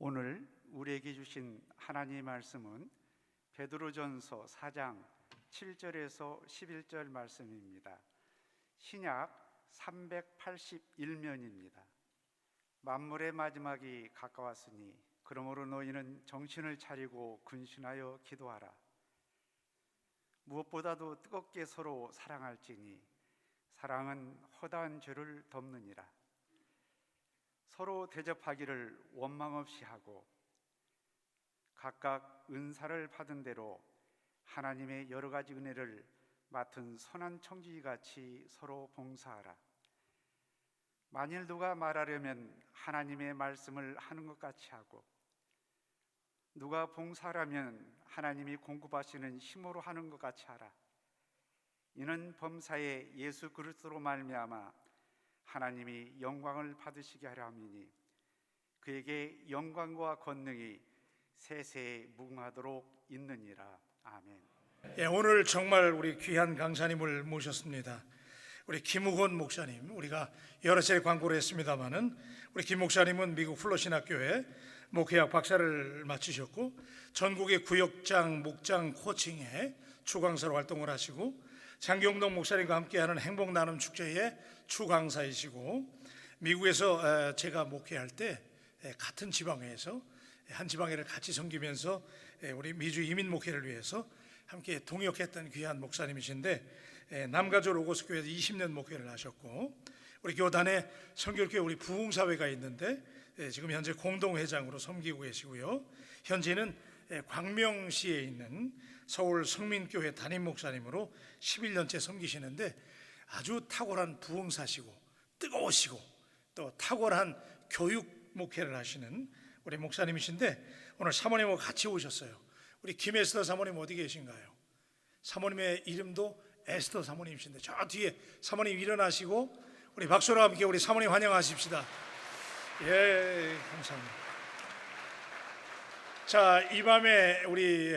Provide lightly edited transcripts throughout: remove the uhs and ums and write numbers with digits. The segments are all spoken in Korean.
오늘 우리에게 주신 하나님의 말씀은 베드로전서 4장 7절에서 11절 말씀입니다. 신약 381면입니다. 만물의 마지막이 가까웠으니 그러므로 너희는 정신을 차리고 근신하여 기도하라. 무엇보다도 뜨겁게 서로 사랑할지니 사랑은 허다한 죄를 덮느니라. 서로 대접하기를 원망 없이 하고 각각 은사를 받은 대로 하나님의 여러 가지 은혜를 맡은 선한 청지기같이 서로 봉사하라. 만일 누가 말하려면 하나님의 말씀을 하는 것 같이 하고 누가 봉사하라면 하나님이 공급하시는 힘으로 하는 것 같이 하라. 이는 범사에 예수 그리스도로 말미암아 하나님이 영광을 받으시게 하려 함이니 그에게 영광과 권능이 세세에 무궁하도록 있느니라. 아멘. 오늘 정말 우리 귀한 강사님을 모셨습니다. 우리 김우건 목사님, 우리가 여러 차례 광고를 했습니다마는 우리 김 목사님은 미국 플러신학교에 목회학 박사를 마치셨고 전국의 구역장, 목장, 코칭에 추강사로 활동을 하시고 장경동 목사님과 함께하는 행복나눔 축제의 추강사이시고 미국에서 제가 목회할 때 같은 지방회에서 한 지방회를 같이 섬기면서 우리 미주 이민 목회를 위해서 함께 동역했던 귀한 목사님이신데 남가주 로고스교회에서 20년 목회를 하셨고 우리 교단에 선교교회 우리 부흥사회가 있는데 지금 현재 공동회장으로 섬기고 계시고요. 현재는 광명시에 있는 서울 성민교회 담임 목사님으로 11년째 섬기시는데 아주 탁월한 부흥사시고 뜨거우시고 또 탁월한 교육 목회를 하시는 우리 목사님이신데 오늘 사모님하고 같이 오셨어요. 우리 김에스더 사모님 어디 계신가요? 사모님의 이름도 에스더 사모님이신데 저 뒤에 사모님 일어나시고 우리 박수로 함께 우리 사모님 환영하십시다. 예, 감사합니다. 자, 이 밤에 우리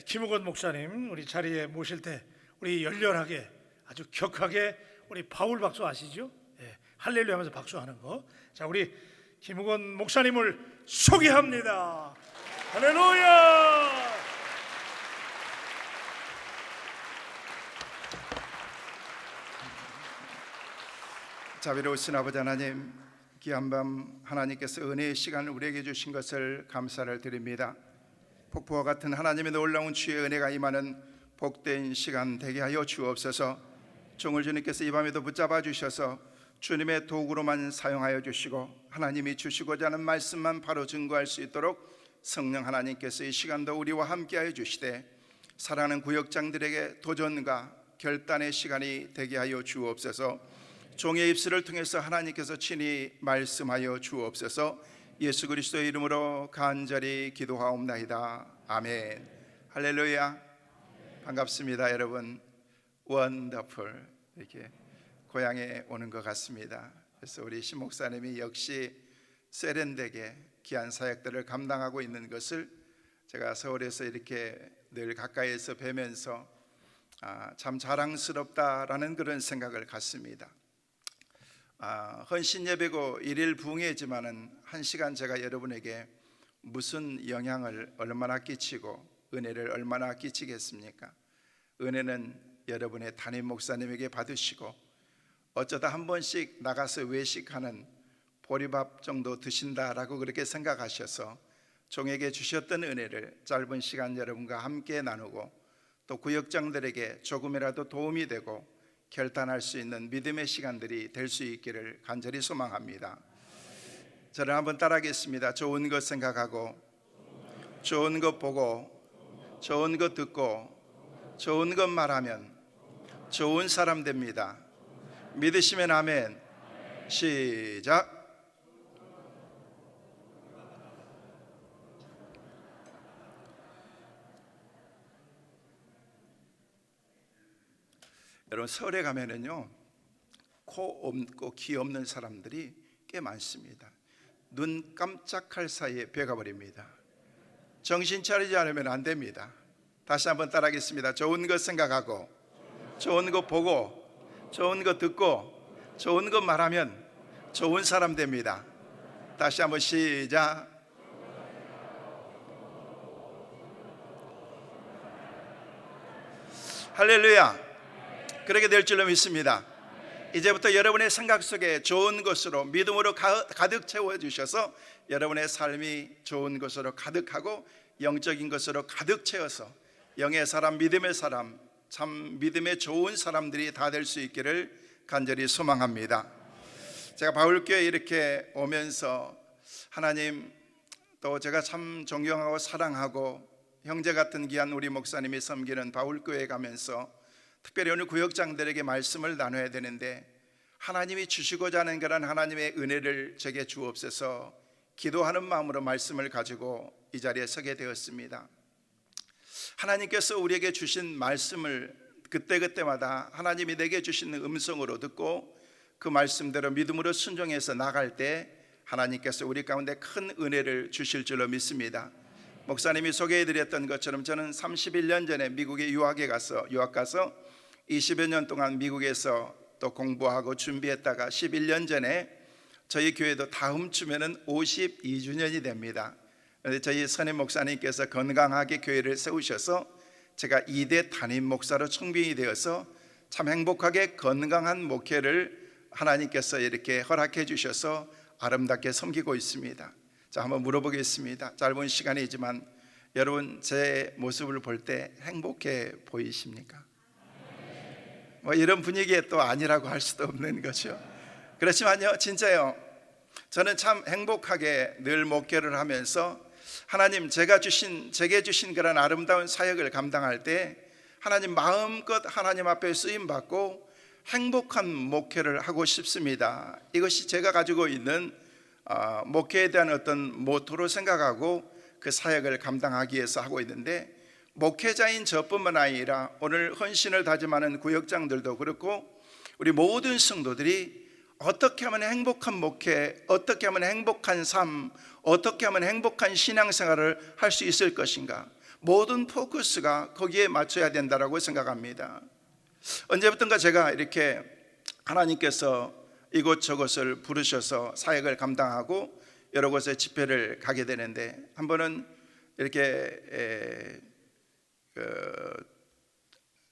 김우건 목사님 우리 자리에 모실 때 우리 열렬하게 아주 격하게 우리 바울 박수 아시죠? 예, 할렐루야 하면서 박수하는 거. 자, 우리 김우건 목사님을 소개합니다. 할렐루야. 자비로우신 아버지 하나님, 귀한 밤 하나님께서 은혜의 시간을 우리에게 주신 것을 감사를 드립니다. 폭포와 같은 하나님의 놀라운 주의 은혜가 임하는 복된 시간 되게 하여 주옵소서. 종을 주님께서 이 밤에도 붙잡아 주셔서 주님의 도구로만 사용하여 주시고 하나님이 주시고자 하는 말씀만 바로 증거할 수 있도록 성령 하나님께서 이 시간도 우리와 함께하여 주시되 사랑하는 구역장들에게 도전과 결단의 시간이 되게 하여 주옵소서. 종의 입술을 통해서 하나님께서 친히 말씀하여 주옵소서. 예수 그리스도의 이름으로 간절히 기도하옵나이다. 아멘. 할렐루야. 반갑습니다 여러분. 원더풀. 이렇게 고향에 오는 것 같습니다. 그래서 우리 신 목사님이 역시 세련되게 귀한 사역들을 감당하고 있는 것을 제가 서울에서 이렇게 늘 가까이에서 뵈면서 참 자랑스럽다라는 그런 생각을 갖습니다. 헌신 예배고 일일 부흥회지만은 한 시간 제가 여러분에게 무슨 영향을 얼마나 끼치고 은혜를 얼마나 끼치겠습니까? 은혜는 여러분의 담임 목사님에게 받으시고 어쩌다 한 번씩 나가서 외식하는 보리밥 정도 드신다라고 그렇게 생각하셔서 종에게 주셨던 은혜를 짧은 시간 여러분과 함께 나누고 또 구역장들에게 조금이라도 도움이 되고 결단할 수 있는 믿음의 시간들이 될 수 있기를 간절히 소망합니다. 저를 한번 따라하겠습니다. 좋은 것 생각하고 좋은 것 보고 좋은 것 듣고 좋은 것 말하면 좋은 사람 됩니다. 믿으시면 아멘. 시작. 여러분 서울에 가면은요 코 없고 귀 없는 사람들이 꽤 많습니다. 눈 깜짝할 사이에 배가 버립니다. 정신 차리지 않으면 안 됩니다. 다시 한번 따라하겠습니다. 좋은 것 생각하고 좋은 것 보고 좋은 것 듣고 좋은 것 말하면 좋은 사람 됩니다. 다시 한번 시작. 할렐루야. 그렇게 될 줄로 믿습니다. 이제부터 여러분의 생각 속에 좋은 것으로 믿음으로 가득 채워주셔서 여러분의 삶이 좋은 것으로 가득하고 영적인 것으로 가득 채워서 영의 사람, 믿음의 사람, 참 믿음의 좋은 사람들이 다 될 수 있기를 간절히 소망합니다. 제가 바울교회에 이렇게 오면서 하나님, 또 제가 참 존경하고 사랑하고 형제 같은 귀한 우리 목사님이 섬기는 바울교회에 가면서 특별히 오늘 구역장들에게 말씀을 나눠야 되는데, 하나님이 주시고자 하는 그런 하나님의 은혜를 제게 주옵소서 기도하는 마음으로 말씀을 가지고 이 자리에 서게 되었습니다. 하나님께서 우리에게 주신 말씀을 그때그때마다 하나님이 내게 주시는 음성으로 듣고 그 말씀대로 믿음으로 순종해서 나갈 때 하나님께서 우리 가운데 큰 은혜를 주실 줄로 믿습니다. 목사님이 소개해드렸던 것처럼 저는 31년 전에 미국에 유학 가서 20여 년 동안 미국에서 또 공부하고 준비했다가 11년 전에 저희 교회도 다음 주면은 52주년이 됩니다. 그런데 저희 선임 목사님께서 건강하게 교회를 세우셔서 제가 2대 담임 목사로 청빙이 되어서 참 행복하게 건강한 목회를 하나님께서 이렇게 허락해 주셔서 아름답게 섬기고 있습니다. 자, 한번 물어보겠습니다. 짧은 시간이지만 여러분 제 모습을 볼 때 행복해 보이십니까? 뭐 이런 분위기에 또 아니라고 할 수도 없는 거죠. 그렇지만요, 진짜요, 저는 참 행복하게 늘 목회를 하면서 하나님 제게 주신 그런 아름다운 사역을 감당할 때 하나님 마음껏 하나님 앞에 쓰임 받고 행복한 목회를 하고 싶습니다. 이것이 제가 가지고 있는 목회에 대한 어떤 모토로 생각하고 그 사역을 감당하기 위해서 하고 있는데, 목회자인 저뿐만 아니라 오늘 헌신을 다짐하는 구역장들도 그렇고 우리 모든 성도들이 어떻게 하면 행복한 목회, 어떻게 하면 행복한 삶, 어떻게 하면 행복한 신앙생활을 할 수 있을 것인가, 모든 포커스가 거기에 맞춰야 된다고 생각합니다. 언제부턴가 제가 이렇게 하나님께서 이곳저곳을 부르셔서 사역을 감당하고 여러 곳에 집회를 가게 되는데, 한 번은 이렇게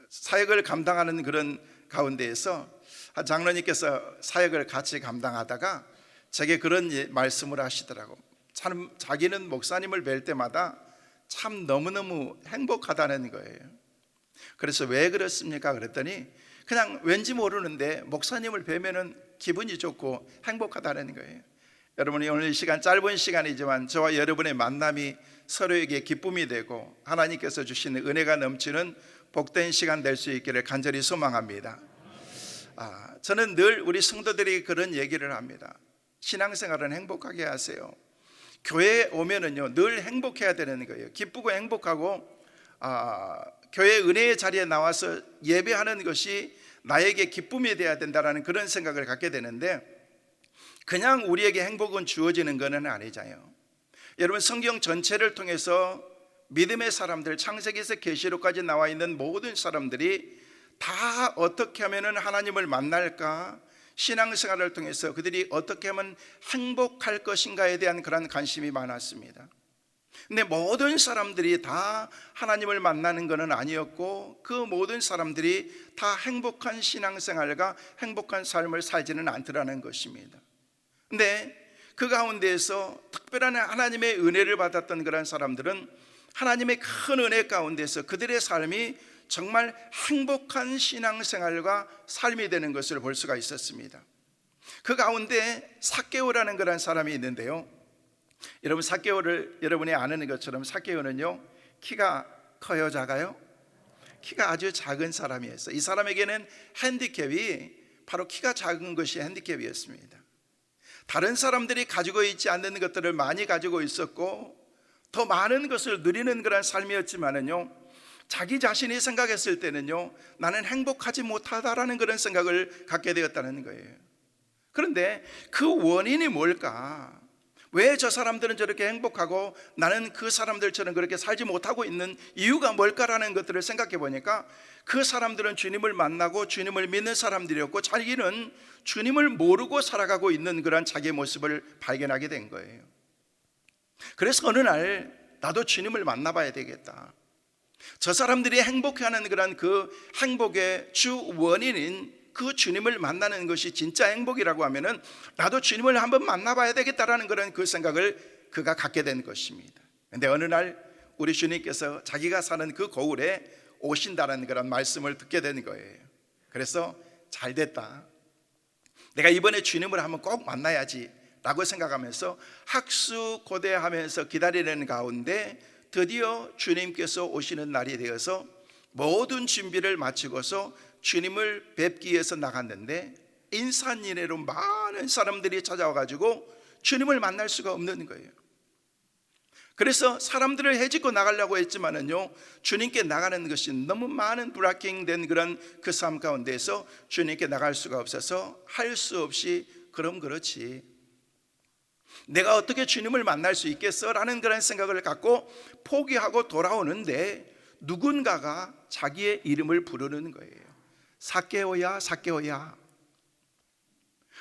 사역을 감당하는 그런 가운데에서 한 장로님께서 사역을 같이 감당하다가 제게 그런 말씀을 하시더라고. 참 자기는 목사님을 뵐 때마다 참 너무너무 행복하다는 거예요. 그래서 왜 그렇습니까? 그랬더니 그냥 왠지 모르는데 목사님을 뵈면은 기분이 좋고 행복하다는 거예요. 여러분이 오늘 이 시간, 짧은 시간이지만 저와 여러분의 만남이 서로에게 기쁨이 되고 하나님께서 주시는 은혜가 넘치는 복된 시간 될 수 있기를 간절히 소망합니다. 저는 늘 우리 성도들이 그런 얘기를 합니다. 신앙생활은 행복하게 하세요. 교회에 오면은요 늘 행복해야 되는 거예요. 기쁘고 행복하고 교회 은혜의 자리에 나와서 예배하는 것이 나에게 기쁨이 되어야 된다는 그런 생각을 갖게 되는데, 그냥 우리에게 행복은 주어지는 것은 아니잖아요. 여러분, 성경 전체를 통해서 믿음의 사람들, 창세기에서 계시록까지 나와 있는 모든 사람들이 다 어떻게 하면 하나님을 만날까, 신앙생활을 통해서 그들이 어떻게 하면 행복할 것인가에 대한 그런 관심이 많았습니다. 근데 모든 사람들이 다 하나님을 만나는 것은 아니었고, 그 모든 사람들이 다 행복한 신앙생활과 행복한 삶을 살지는 않더라는 것입니다. 근데 그 가운데에서 특별한 하나님의 은혜를 받았던 그런 사람들은 하나님의 큰 은혜 가운데서 그들의 삶이 정말 행복한 신앙생활과 삶이 되는 것을 볼 수가 있었습니다. 그 가운데 삭개오라는 그런 사람이 있는데요, 여러분 삭개오를 여러분이 아는 것처럼 삭개오는요 키가 커요, 작아요? 키가 아주 작은 사람이었어요. 이 사람에게는 핸디캡이 바로 키가 작은 것이 핸디캡이었습니다. 다른 사람들이 가지고 있지 않는 것들을 많이 가지고 있었고 더 많은 것을 누리는 그런 삶이었지만은요, 자기 자신이 생각했을 때는요 나는 행복하지 못하다라는 그런 생각을 갖게 되었다는 거예요. 그런데 그 원인이 뭘까? 왜 저 사람들은 저렇게 행복하고 나는 그 사람들처럼 그렇게 살지 못하고 있는 이유가 뭘까라는 것들을 생각해 보니까 그 사람들은 주님을 만나고 주님을 믿는 사람들이었고 자기는 주님을 모르고 살아가고 있는 그런 자기의 모습을 발견하게 된 거예요. 그래서 어느 날 나도 주님을 만나봐야 되겠다. 저 사람들이 행복해하는 그런 그 행복의 주 원인인 그 주님을 만나는 것이 진짜 행복이라고 하면은 나도 주님을 한번 만나봐야 되겠다라는 그런 그 생각을 그가 갖게 된 것입니다. 근데 어느 날 우리 주님께서 자기가 사는 그 고을에 오신다는 그런 말씀을 듣게 된 거예요. 그래서 잘 됐다, 내가 이번에 주님을 한번 꼭 만나야지 라고 생각하면서 학수고대하면서 기다리는 가운데 드디어 주님께서 오시는 날이 되어서 모든 준비를 마치고서 주님을 뵙기 위해서 나갔는데 인산인해로 많은 사람들이 찾아와가지고 주님을 만날 수가 없는 거예요. 그래서 사람들을 해집고 나가려고 했지만은요, 주님께 나가는 것이 너무 많은 브라킹된 그런 그 삶 가운데서 주님께 나갈 수가 없어서 할 수 없이 그럼 그렇지, 내가 어떻게 주님을 만날 수 있겠어? 라는 그런 생각을 갖고 포기하고 돌아오는데 누군가가 자기의 이름을 부르는 거예요. 삭개오야, 삭개오야.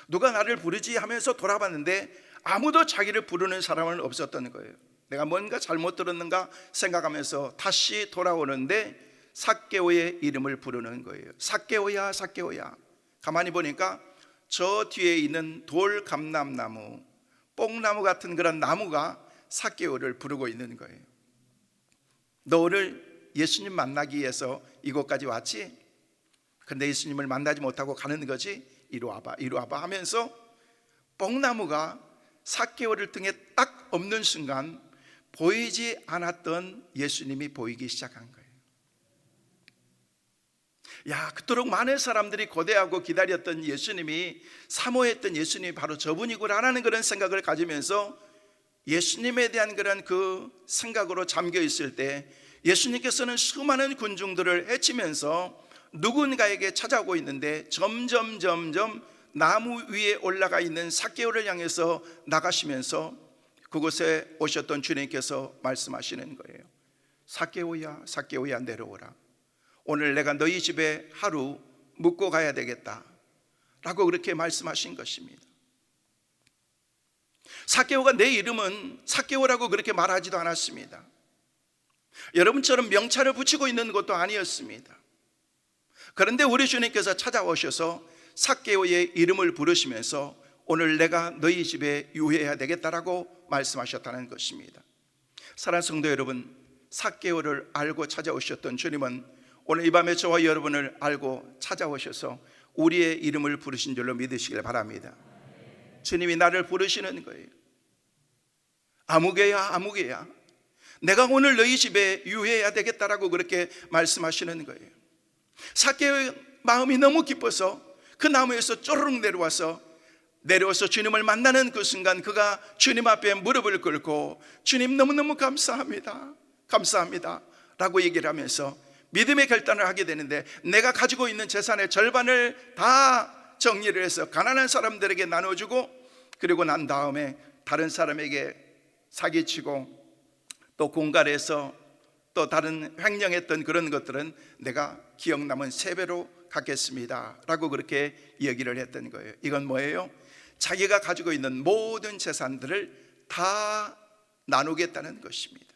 누가 나를 부르지 하면서 돌아봤는데 아무도 자기를 부르는 사람은 없었던 거예요. 내가 뭔가 잘못 들었는가 생각하면서 다시 돌아오는데 삭개오의 이름을 부르는 거예요. 삭개오야, 삭개오야. 가만히 보니까 저 뒤에 있는 돌감람나무, 뽕나무 같은 그런 나무가 삭개오를 부르고 있는 거예요. 너 오늘 예수님 만나기 위해서 이곳까지 왔지? 근데 예수님을 만나지 못하고 가는 거지? 이리 와봐, 이리 와봐 하면서 뽕나무가 삭개오를 등에 딱 엎는 순간 보이지 않았던 예수님이 보이기 시작한 거예요. 야, 그토록 많은 사람들이 고대하고 기다렸던 예수님이, 사모했던 예수님이 바로 저분이구나라는 그런 생각을 가지면서 예수님에 대한 그런 그 생각으로 잠겨 있을 때 예수님께서는 수많은 군중들을 헤치면서 누군가에게 찾아오고 있는데 점점 나무 위에 올라가 있는 삭개오를 향해서 나가시면서 그곳에 오셨던 주님께서 말씀하시는 거예요. 삭개오야, 삭개오야, 내려오라. 오늘 내가 너희 집에 하루 묵고 가야 되겠다 라고 그렇게 말씀하신 것입니다. 삭개오가 내 이름은 삭개오라고 그렇게 말하지도 않았습니다. 여러분처럼 명찰을 붙이고 있는 것도 아니었습니다. 그런데 우리 주님께서 찾아오셔서 삭개오의 이름을 부르시면서 오늘 내가 너희 집에 유해해야 되겠다라고 말씀하셨다는 것입니다. 사랑하는 성도 여러분, 삭개오를 알고 찾아오셨던 주님은 오늘 이 밤에 저와 여러분을 알고 찾아오셔서 우리의 이름을 부르신 줄로 믿으시길 바랍니다. 주님이 나를 부르시는 거예요. 아무개야, 아무개야, 내가 오늘 너희 집에 유해해야 되겠다라고 그렇게 말씀하시는 거예요. 삭개오의 마음이 너무 기뻐서 그 나무에서 쪼르륵 내려와서 주님을 만나는 그 순간 그가 주님 앞에 무릎을 꿇고 주님 너무너무 감사합니다, 감사합니다 라고 얘기를 하면서 믿음의 결단을 하게 되는데, 내가 가지고 있는 재산의 절반을 다 정리를 해서 가난한 사람들에게 나눠주고, 그리고 난 다음에 다른 사람에게 사기치고 또 공갈해서 또 다른 횡령했던 그런 것들은 내가 기억 남은 3배로 갚겠습니다 라고 그렇게 얘기를 했던 거예요. 이건 뭐예요? 자기가 가지고 있는 모든 재산들을 다 나누겠다는 것입니다.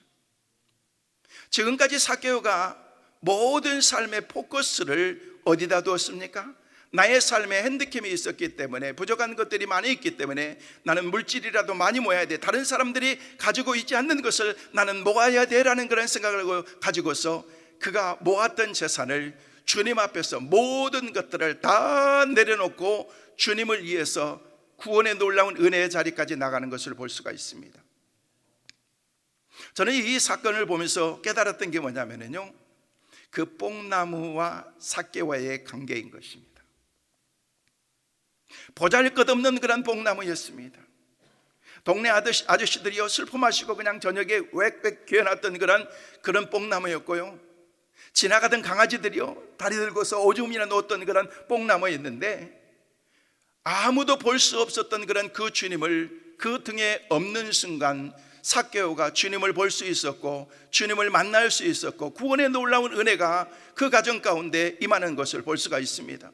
지금까지 삭개오가 모든 삶의 포커스를 어디다 두었습니까? 나의 삶에 핸디캡이 있었기 때문에, 부족한 것들이 많이 있기 때문에 나는 물질이라도 많이 모아야 돼, 다른 사람들이 가지고 있지 않는 것을 나는 모아야 돼라는 그런 생각을 가지고서 그가 모았던 재산을 주님 앞에서 모든 것들을 다 내려놓고 주님을 위해서 구원의 놀라운 은혜의 자리까지 나가는 것을 볼 수가 있습니다. 저는 이 사건을 보면서 깨달았던 게 뭐냐면요, 그 뽕나무와 삭개와의 관계인 것입니다. 보잘것없는 그런 뽕나무였습니다. 동네 아저씨들이요 슬퍼 마시고 그냥 저녁에 웩웩 기어놨던 그런 뽕나무였고요, 지나가던 강아지들이요 다리 들고서 오줌이나 놓았던 그런 뽕나무였는데, 아무도 볼 수 없었던 그런 그 주님을 그 등에 엎는 순간 삭개오가 주님을 볼 수 있었고 주님을 만날 수 있었고 구원의 놀라운 은혜가 그 가정 가운데 임하는 것을 볼 수가 있습니다.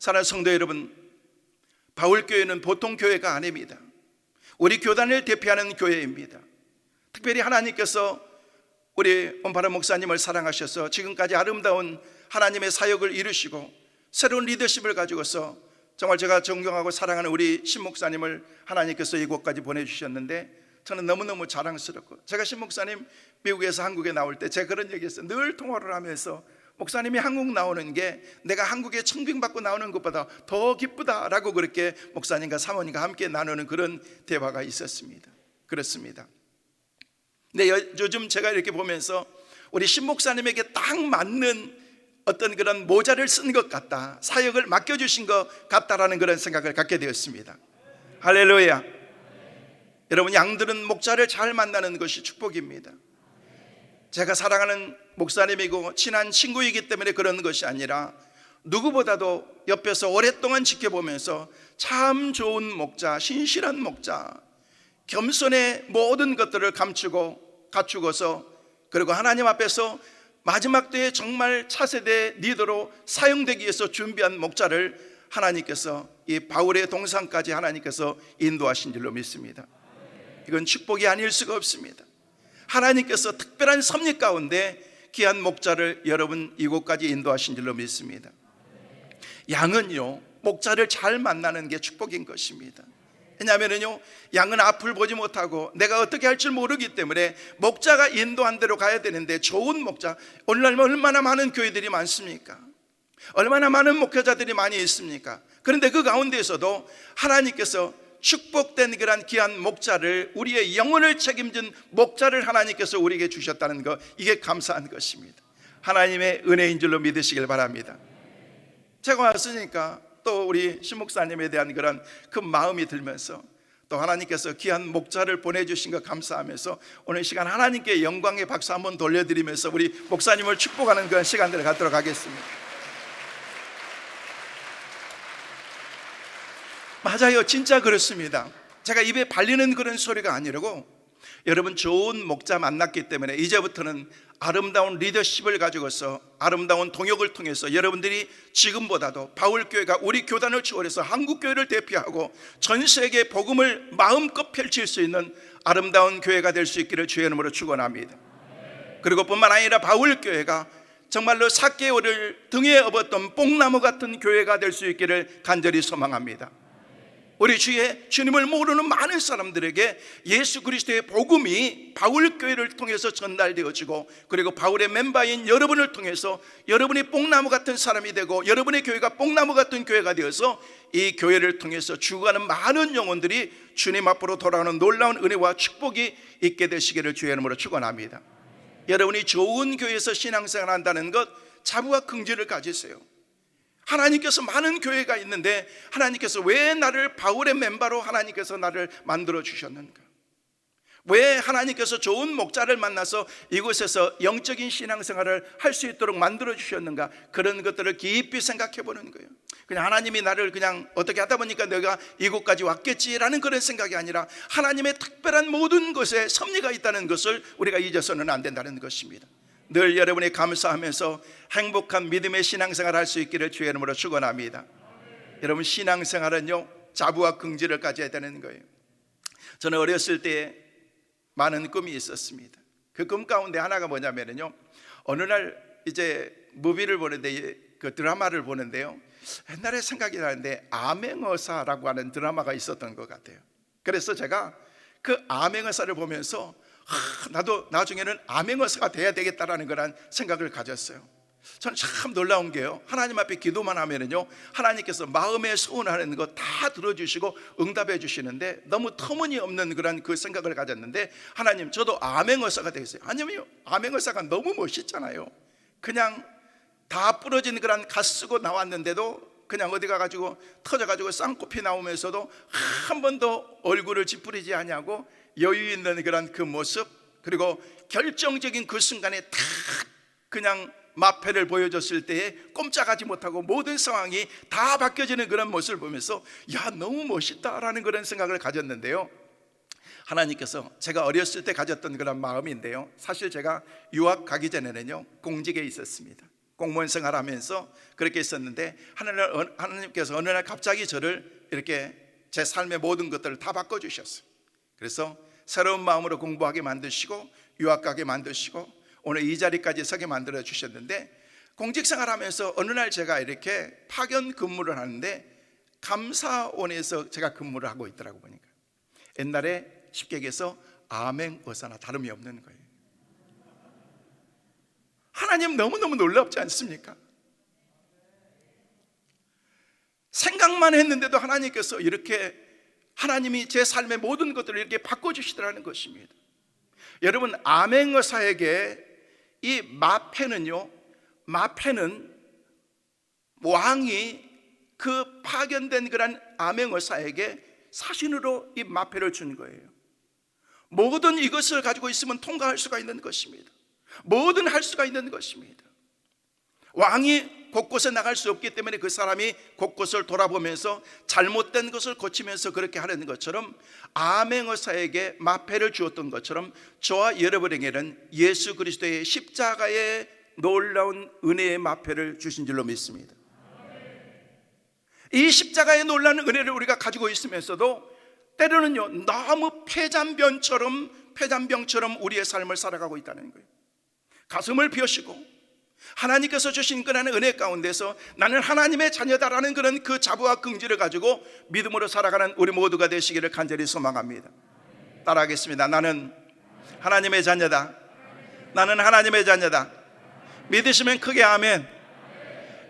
사랑하는 성도 여러분, 바울교회는 보통 교회가 아닙니다. 우리 교단을 대표하는 교회입니다. 특별히 하나님께서 우리 온파라 목사님을 사랑하셔서 지금까지 아름다운 하나님의 사역을 이루시고 새로운 리더십을 가지고서 정말 제가 존경하고 사랑하는 우리 신 목사님을 하나님께서 이곳까지 보내주셨는데 저는 너무너무 자랑스럽고, 제가 신 목사님 미국에서 한국에 나올 때 제가 그런 얘기했어요. 늘 통화를 하면서 목사님이 한국 나오는 게 내가 한국에 청빙받고 나오는 것보다 더 기쁘다라고 그렇게 목사님과 사모님과 함께 나누는 그런 대화가 있었습니다. 그렇습니다. 근데 요즘 제가 이렇게 보면서 우리 신 목사님에게 딱 맞는 어떤 그런 모자를 쓴 것 같다, 사역을 맡겨주신 것 같다라는 그런 생각을 갖게 되었습니다. 할렐루야. 여러분, 양들은 목자를 잘 만나는 것이 축복입니다. 제가 사랑하는 목사님이고 친한 친구이기 때문에 그런 것이 아니라 누구보다도 옆에서 오랫동안 지켜보면서 참 좋은 목자, 신실한 목자, 겸손의 모든 것들을 갖추고서 그리고 하나님 앞에서 마지막 때에 정말 차세대 리더로 사용되기 위해서 준비한 목자를 하나님께서 이 바울의 동상까지 하나님께서 인도하신 줄로 믿습니다. 이건 축복이 아닐 수가 없습니다. 하나님께서 특별한 섭리 가운데 귀한 목자를 여러분 이곳까지 인도하신 줄로 믿습니다. 양은요, 목자를 잘 만나는 게 축복인 것입니다. 왜냐하면요, 양은 앞을 보지 못하고 내가 어떻게 할 줄 모르기 때문에 목자가 인도한 대로 가야 되는데, 좋은 목자, 오늘날 얼마나 많은 교회들이 많습니까? 얼마나 많은 목회자들이 많이 있습니까? 그런데 그 가운데에서도 하나님께서 축복된 그런 귀한 목자를, 우리의 영혼을 책임진 목자를 하나님께서 우리에게 주셨다는 것, 이게 감사한 것입니다. 하나님의 은혜인 줄로 믿으시길 바랍니다. 제가 왔으니까 또 우리 신목사님에 대한 그런 큰 마음이 들면서 또 하나님께서 귀한 목자를 보내주신 것 감사하면서 오늘 시간 하나님께 영광의 박수 한번 돌려드리면서 우리 목사님을 축복하는 그런 시간들을 갖도록 하겠습니다. 맞아요, 진짜 그렇습니다. 제가 입에 발리는 그런 소리가 아니라고, 여러분 좋은 목자 만났기 때문에 이제부터는 아름다운 리더십을 가지고서 아름다운 동역을 통해서 여러분들이 지금보다도 바울교회가 우리 교단을 초월해서 한국교회를 대표하고 전 세계 복음을 마음껏 펼칠 수 있는 아름다운 교회가 될 수 있기를 주의 이름으로 축원합니다. 그리고 뿐만 아니라 바울교회가 정말로 삭개오를 등에 업었던 뽕나무 같은 교회가 될 수 있기를 간절히 소망합니다. 우리 주님을 모르는 많은 사람들에게 예수 그리스도의 복음이 바울교회를 통해서 전달되어지고, 그리고 바울의 멤버인 여러분을 통해서 여러분이 뽕나무 같은 사람이 되고 여러분의 교회가 뽕나무 같은 교회가 되어서 이 교회를 통해서 죽어가는 많은 영혼들이 주님 앞으로 돌아오는 놀라운 은혜와 축복이 있게 되시기를 주의 이름으로 축원합니다. 여러분이 좋은 교회에서 신앙생활 한다는 것, 자부와 긍지를 가지세요. 하나님께서 많은 교회가 있는데 하나님께서 왜 나를 바울의 멤버로 하나님께서 나를 만들어 주셨는가? 왜 하나님께서 좋은 목자를 만나서 이곳에서 영적인 신앙생활을 할 수 있도록 만들어 주셨는가? 그런 것들을 깊이 생각해 보는 거예요. 그냥 하나님이 나를 그냥 어떻게 하다 보니까 내가 이곳까지 왔겠지라는 그런 생각이 아니라 하나님의 특별한 모든 것에 섭리가 있다는 것을 우리가 잊어서는 안 된다는 것입니다. 늘 여러분이 감사하면서 행복한 믿음의 신앙생활 할 수 있기를 주의 이름으로 축원합니다. 여러분, 신앙생활은요, 자부와 긍지를 가져야 되는 거예요. 저는 어렸을 때 많은 꿈이 있었습니다. 그 꿈 가운데 하나가 뭐냐면요, 어느 날 이제 무비를 보는데, 그 드라마를 보는데요, 옛날에 생각이 나는데 암행어사라고 하는 드라마가 있었던 것 같아요. 그래서 제가 그 암행어사를 보면서 나도 나중에는 암행어사가 돼야 되겠다라는 그런 생각을 가졌어요. 저는 참 놀라운 게요, 하나님 앞에 기도만 하면은요, 하나님께서 마음에 소원하는 거 다 들어주시고 응답해 주시는데, 너무 터무니없는 그런 그 생각을 가졌는데, 하나님 저도 암행어사가 되겠어요. 아니면 암행어사가 너무 멋있잖아요. 그냥 다 부러진 그런 갓 쓰고 나왔는데도 그냥 어디 가가지고 터져가지고 쌍코피 나오면서도 한 번도 얼굴을 찌푸리지 않냐고 여유 있는 그런 그 모습, 그리고 결정적인 그 순간에 딱 그냥 마패를 보여줬을 때에 꼼짝하지 못하고 모든 상황이 다 바뀌어지는 그런 모습을 보면서 야, 너무 멋있다라는 그런 생각을 가졌는데요, 하나님께서 제가 어렸을 때 가졌던 그런 마음인데요, 사실 제가 유학 가기 전에는요 공직에 있었습니다. 공무원 생활하면서 그렇게 있었는데 하나님께서 어느 날 갑자기 저를 이렇게 제 삶의 모든 것들을 다 바꿔주셨어요. 그래서 새로운 마음으로 공부하게 만드시고 유학 가게 만드시고 오늘 이 자리까지 서게 만들어 주셨는데, 공직생활하면서 어느 날 제가 이렇게 파견 근무를 하는데 감사원에서 제가 근무를 하고 있더라고 보니까 옛날에 쉽게 얘기해서 아멘 의사나 다름이 없는 거예요. 하나님 너무너무 놀랍지 않습니까? 생각만 했는데도 하나님께서 이렇게 하나님이 제 삶의 모든 것들을 이렇게 바꿔주시더라는 것입니다. 여러분, 아멘 의사에게 이 마페는 왕이 그 파견된 그런 아멘 의사에게 사신으로 이 마페를 준 거예요. 모든 이것을 가지고 있으면 통과할 수가 있는 것입니다. 뭐든 할 수가 있는 것입니다. 왕이 곳곳에 나갈 수 없기 때문에 그 사람이 곳곳을 돌아보면서 잘못된 것을 고치면서 그렇게 하는 것처럼 아멘 의사에게 마페를 주었던 것처럼 저와 여러분에게는 예수 그리스도의 십자가의 놀라운 은혜의 마페를 주신 줄로 믿습니다. 이 십자가의 놀라운 은혜를 우리가 가지고 있으면서도 때로는요 너무 폐잔병처럼 우리의 삶을 살아가고 있다는 거예요. 가슴을 비우시고 하나님께서 주신 그런 은혜 가운데서 나는 하나님의 자녀다라는 그런 그 자부와 긍지를 가지고 믿음으로 살아가는 우리 모두가 되시기를 간절히 소망합니다. 따라하겠습니다. 나는 하나님의 자녀다. 나는 하나님의 자녀다. 믿으시면 크게 아멘.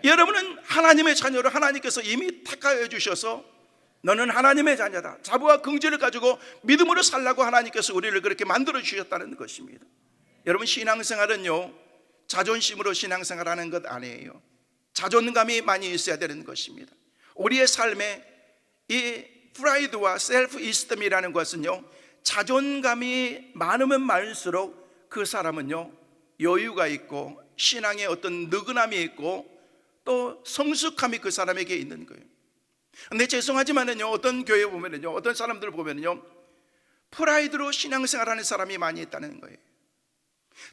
여러분은 하나님의 자녀로 하나님께서 이미 택하여 주셔서 너는 하나님의 자녀다. 자부와 긍지를 가지고 믿음으로 살라고 하나님께서 우리를 그렇게 만들어 주셨다는 것입니다. 여러분, 신앙생활은요 자존심으로 신앙생활하는 것 아니에요. 자존감이 많이 있어야 되는 것입니다. 우리의 삶에 이 프라이드와 셀프 이스템이라는 것은요 자존감이 많으면 많을수록 그 사람은요 여유가 있고 신앙에 어떤 느긋함이 있고 또 성숙함이 그 사람에게 있는 거예요. 근데 죄송하지만은요 어떤 교회 보면은요 어떤 사람들 보면은요 프라이드로 신앙생활하는 사람이 많이 있다는 거예요.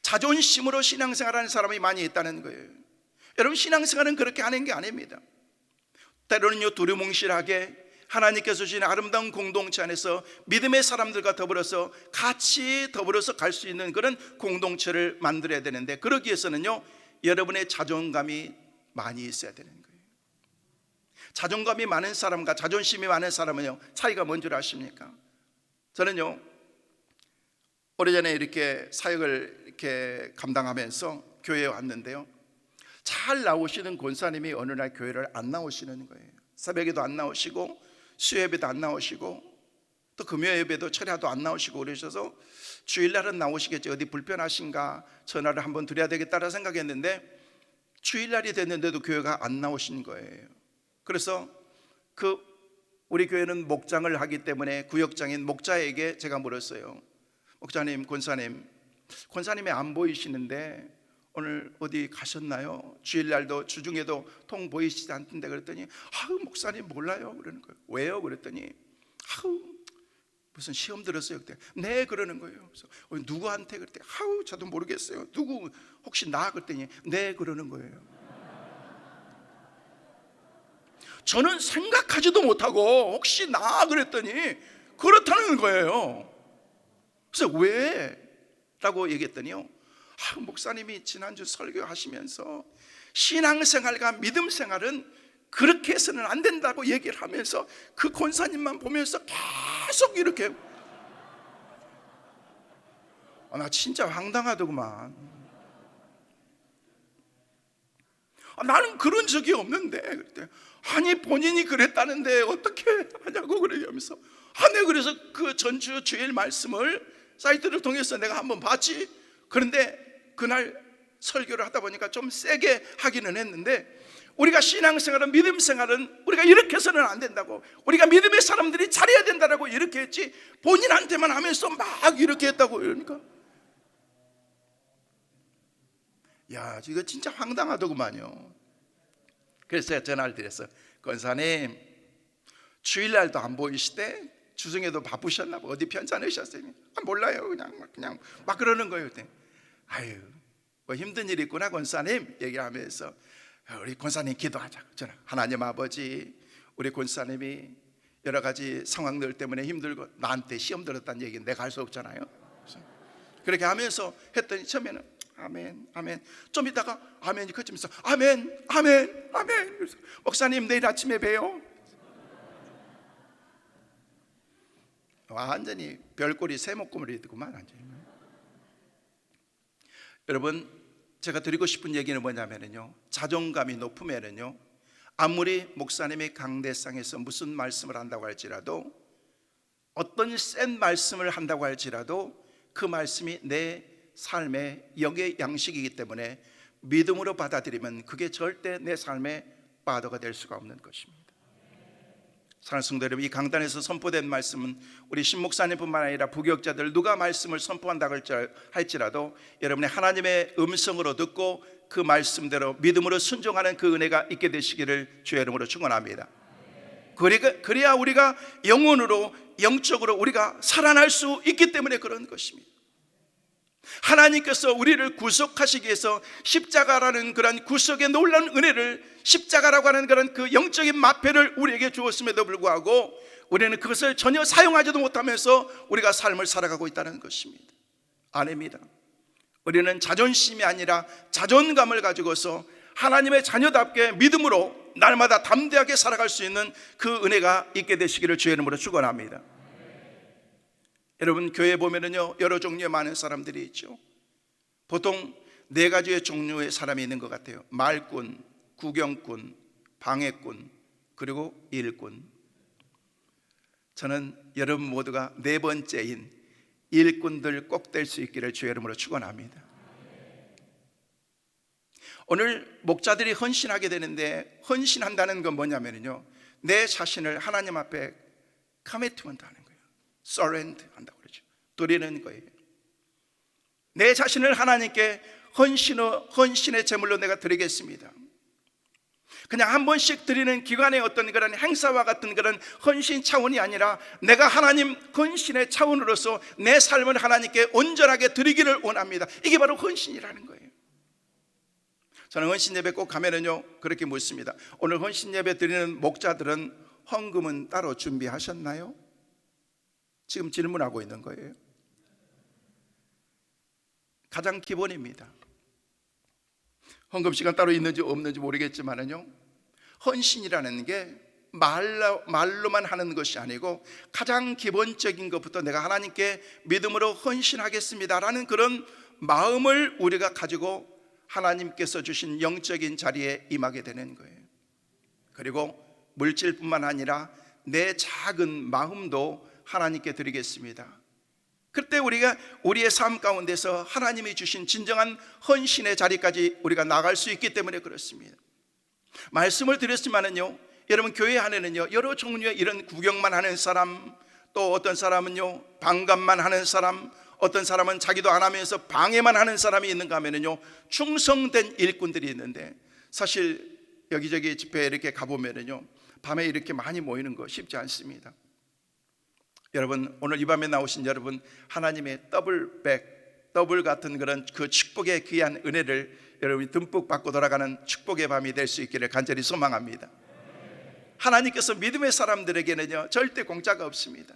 자존심으로 신앙생활하는 사람이 많이 있다는 거예요. 여러분, 신앙생활은 그렇게 하는 게 아닙니다. 때로는요 두루뭉실하게 하나님께서 주신 아름다운 공동체 안에서 믿음의 사람들과 더불어서 같이 더불어서 갈 수 있는 그런 공동체를 만들어야 되는데, 그러기 위해서는요 여러분의 자존감이 많이 있어야 되는 거예요. 자존감이 많은 사람과 자존심이 많은 사람은요 차이가 뭔 줄 아십니까? 저는요 오래전에 이렇게 사역을 이렇게 감당하면서 교회에 왔는데요, 잘 나오시는 권사님이 어느 날 교회를 안 나오시는 거예요. 새벽에도 안 나오시고 수요예배도 안 나오시고 또 금요예배도 철야도 안 나오시고 그러셔서 주일날은 나오시겠지, 어디 불편하신가 전화를 한번 드려야 되겠다라 생각했는데 주일날이 됐는데도 교회가 안 나오신 거예요. 그래서 우리 교회는 목장을 하기 때문에 구역장인 목자에게 제가 물었어요. 목자님, 권사님이 안 보이시는데 오늘 어디 가셨나요? 주일날도 주중에도 통 보이시지 않던데. 그랬더니 목사님 몰라요 그러는 거예요. 왜요? 그랬더니 무슨 시험 들었어요 그때. 네 그러는 거예요. 그래서 누구한테? 그랬더니 저도 모르겠어요. 누구 혹시 나? 그랬더니 네 그러는 거예요. 저는 생각하지도 못하고 혹시 나? 그랬더니 그렇다는 거예요. 그래서 왜? 라고 얘기했더니요 목사님이 지난주 설교하시면서 신앙생활과 믿음생활은 그렇게 해서는 안 된다고 얘기를 하면서 그 권사님만 보면서 계속 이렇게 나 진짜 황당하더구만. 나는 그런 적이 없는데. 그때 아니 본인이 그랬다는데 어떻게 하냐고 그러면서 네 그래서 그 전주 주일 말씀을 사이트를 통해서 내가 한번 봤지. 그런데 그날 설교를 하다 보니까 좀 세게 하기는 했는데, 우리가 신앙생활은 믿음생활은 우리가 이렇게 해서는 안 된다고, 우리가 믿음의 사람들이 잘해야 된다고 이렇게 했지 본인한테만 하면서 막 이렇게 했다고. 그러니까 야 이거 진짜 황당하더구만요. 그래서 제가 전화를 드렸어요. 권사님 주일날도 안 보이시대? 주중에도 바쁘셨나 봐. 어디 편찮으셨어요? 몰라요. 그냥 막 그러는 거예요. 아유 뭐 힘든 일이 있구나 권사님 얘기하면서 우리 권사님 기도하자. 저는 하나님 아버지, 우리 권사님이 여러 가지 상황들 때문에 힘들고 나한테 시험 들었다는 얘기는 내가 할 수 없잖아요. 그렇게 하면서 했더니 처음에는 아멘, 아멘. 좀 있다가 아멘이 그치면서 아멘, 아멘, 아멘. 그래서 목사님 내일 아침에 봬요. 완전히 별꼴이 세목구물이 되구만 완전히. 여러분, 제가 드리고 싶은 얘기는 뭐냐면요, 자존감이 높으면요, 아무리 목사님이 강대상에서 무슨 말씀을 한다고 할지라도, 어떤 센 말씀을 한다고 할지라도 그 말씀이 내 삶의 영의 양식이기 때문에 믿음으로 받아들이면 그게 절대 내 삶의 바더가 될 수가 없는 것입니다. 사랑하는 성도 여러분, 이 강단에서 선포된 말씀은 우리 신 목사님뿐만 아니라 부교역자들 누가 말씀을 선포한다고 할지라도 여러분의 하나님의 음성으로 듣고 그 말씀대로 믿음으로 순종하는 그 은혜가 있게 되시기를 주의 이름으로 축원합니다. 그래야 우리가 영혼으로, 영적으로 우리가 살아날 수 있기 때문에 그런 것입니다. 하나님께서 우리를 구속하시기 위해서 십자가라는 그런 구속의 놀라운 은혜를, 십자가라고 하는 그런 그 영적인 마패를 우리에게 주었음에도 불구하고 우리는 그것을 전혀 사용하지도 못하면서 우리가 삶을 살아가고 있다는 것입니다. 아닙니다. 우리는 자존심이 아니라 자존감을 가지고서 하나님의 자녀답게 믿음으로 날마다 담대하게 살아갈 수 있는 그 은혜가 있게 되시기를 주의 이름으로 축원합니다. 여러분, 교회에 보면은요, 여러 종류의 많은 사람들이 있죠. 보통 네 가지의 종류의 사람이 있는 것 같아요. 말꾼, 구경꾼, 방해꾼, 그리고 일꾼. 저는 여러분 모두가 네 번째인 일꾼들 꼭 될 수 있기를 주의 이름으로 축원합니다. 오늘 목자들이 헌신하게 되는데, 헌신한다는 건 뭐냐면요, 내 자신을 하나님 앞에 커미트먼트 하는 거예요. surrender 한다고 그러죠. 드리는 거예요. 내 자신을 하나님께 헌신의 제물로 내가 드리겠습니다. 그냥 한 번씩 드리는 기관의 어떤 그런 행사와 같은 그런 헌신 차원이 아니라 내가 하나님 헌신의 차원으로서 내 삶을 하나님께 온전하게 드리기를 원합니다. 이게 바로 헌신이라는 거예요. 저는 헌신 예배 꼭 가면은요, 그렇게 묻습니다. 오늘 헌신 예배 드리는 목자들은 헌금은 따로 준비하셨나요? 지금 질문하고 있는 거예요. 가장 기본입니다. 헌금 시간 따로 있는지 없는지 모르겠지만은요, 헌신이라는 게 말로만 하는 것이 아니고 가장 기본적인 것부터 내가 하나님께 믿음으로 헌신하겠습니다라는 그런 마음을 우리가 가지고 하나님께서 주신 영적인 자리에 임하게 되는 거예요. 그리고 물질뿐만 아니라 내 작은 마음도 하나님께 드리겠습니다. 그때 우리가 우리의 삶 가운데서 하나님이 주신 진정한 헌신의 자리까지 우리가 나갈 수 있기 때문에 그렇습니다. 말씀을 드렸지만은요, 여러분 교회 안에는요, 여러 종류의 이런 구경만 하는 사람, 또 어떤 사람은요 방관만 하는 사람, 어떤 사람은 자기도 안 하면서 방해만 하는 사람이 있는가 하면은요, 충성된 일꾼들이 있는데, 사실 여기저기 집회에 이렇게 가보면은요, 밤에 이렇게 많이 모이는 거 쉽지 않습니다. 여러분, 오늘 이 밤에 나오신 여러분, 하나님의 더블 같은 그런 그 축복의 귀한 은혜를 여러분이 듬뿍 받고 돌아가는 축복의 밤이 될 수 있기를 간절히 소망합니다. 하나님께서 믿음의 사람들에게는요, 절대 공짜가 없습니다.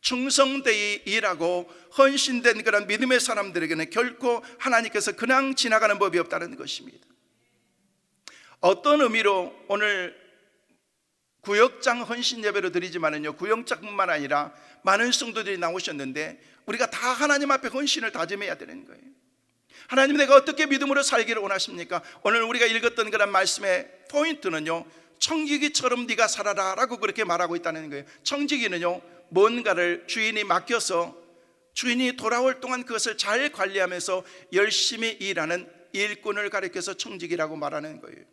충성되이 일하고 헌신된 그런 믿음의 사람들에게는 결코 하나님께서 그냥 지나가는 법이 없다는 것입니다. 어떤 의미로 오늘 구역장 헌신 예배로 드리지만은요, 구역장뿐만 아니라 많은 성도들이 나오셨는데 우리가 다 하나님 앞에 헌신을 다짐해야 되는 거예요. 하나님, 내가 어떻게 믿음으로 살기를 원하십니까? 오늘 우리가 읽었던 그런 말씀의 포인트는요, 청지기처럼 네가 살아라 라고 그렇게 말하고 있다는 거예요. 청지기는요, 뭔가를 주인이 맡겨서 주인이 돌아올 동안 그것을 잘 관리하면서 열심히 일하는 일꾼을 가리켜서 청지기라고 말하는 거예요.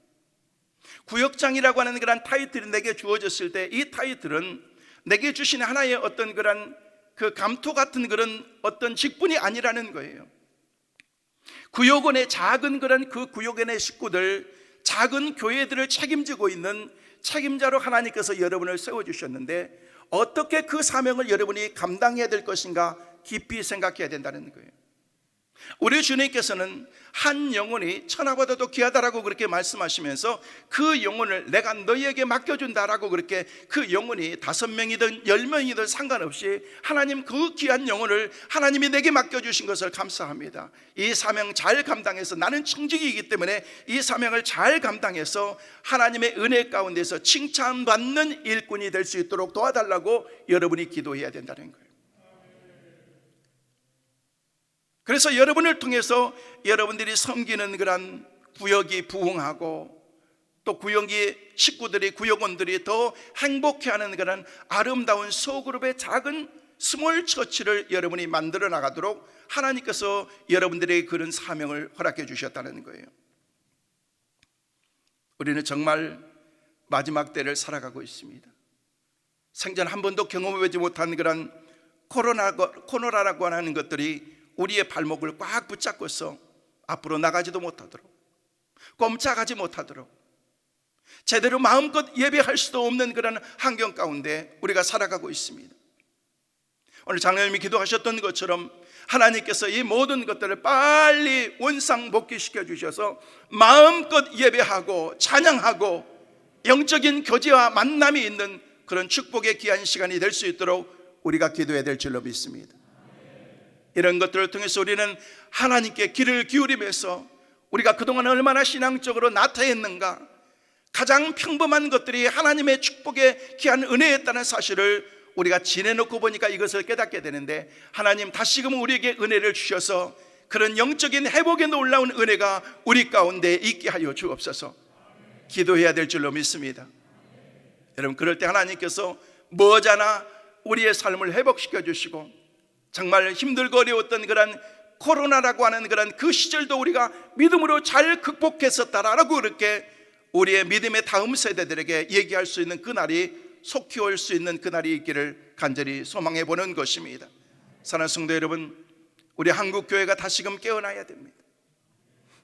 구역장이라고 하는 그런 타이틀이 내게 주어졌을 때, 이 타이틀은 내게 주신 하나의 어떤 그런 그 감토 같은 그런 어떤 직분이 아니라는 거예요. 구역원의 작은 그런 그 구역원의 식구들, 작은 교회들을 책임지고 있는 책임자로 하나님께서 여러분을 세워주셨는데, 어떻게 그 사명을 여러분이 감당해야 될 것인가 깊이 생각해야 된다는 거예요. 우리 주님께서는 한 영혼이 천하보다도 귀하다라고 그렇게 말씀하시면서 그 영혼을 내가 너희에게 맡겨준다라고 그렇게 그 영혼이 5명이든 10명이든 상관없이 하나님 그 귀한 영혼을 하나님이 내게 맡겨주신 것을 감사합니다. 이 사명 잘 감당해서, 나는 청직이기 때문에 이 사명을 잘 감당해서 하나님의 은혜 가운데서 칭찬받는 일꾼이 될 수 있도록 도와달라고 여러분이 기도해야 된다는 거예요. 그래서 여러분을 통해서 여러분들이 섬기는 그런 구역이 부흥하고, 또 구역의 식구들이, 구역원들이 더 행복해하는 그런 아름다운 소그룹의 작은 스몰 처치를 여러분이 만들어 나가도록 하나님께서 여러분들에게 그런 사명을 허락해 주셨다는 거예요. 우리는 정말 마지막 때를 살아가고 있습니다. 생전 한 번도 경험해보지 못한 그런 코로나라고 하는 것들이 우리의 발목을 꽉 붙잡고서 앞으로 나가지도 못하도록, 꼼짝하지 못하도록, 제대로 마음껏 예배할 수도 없는 그런 환경 가운데 우리가 살아가고 있습니다. 오늘 장로님이 기도하셨던 것처럼 하나님께서 이 모든 것들을 빨리 원상복귀시켜 주셔서 마음껏 예배하고 찬양하고 영적인 교제와 만남이 있는 그런 축복의 귀한 시간이 될 수 있도록 우리가 기도해야 될 줄로 믿습니다. 이런 것들을 통해서 우리는 하나님께 귀를 기울이면서 우리가 그동안 얼마나 신앙적으로 나태했는가, 가장 평범한 것들이 하나님의 축복의 귀한 은혜였다는 사실을 우리가 지내놓고 보니까 이것을 깨닫게 되는데, 하나님 다시금 우리에게 은혜를 주셔서 그런 영적인 회복에 놀라운 은혜가 우리 가운데 있게 하여 주옵소서. 기도해야 될 줄로 믿습니다. 여러분, 그럴 때 하나님께서 머지않아 우리의 삶을 회복시켜 주시고, 정말 힘들고 어려웠던 그런 코로나라고 하는 그런 그 시절도 우리가 믿음으로 잘 극복했었다라고 그렇게 우리의 믿음의 다음 세대들에게 얘기할 수 있는 그날이 속히 올 수 있는 그날이 있기를 간절히 소망해 보는 것입니다. 사랑하는 성도 여러분, 우리 한국교회가 다시금 깨어나야 됩니다.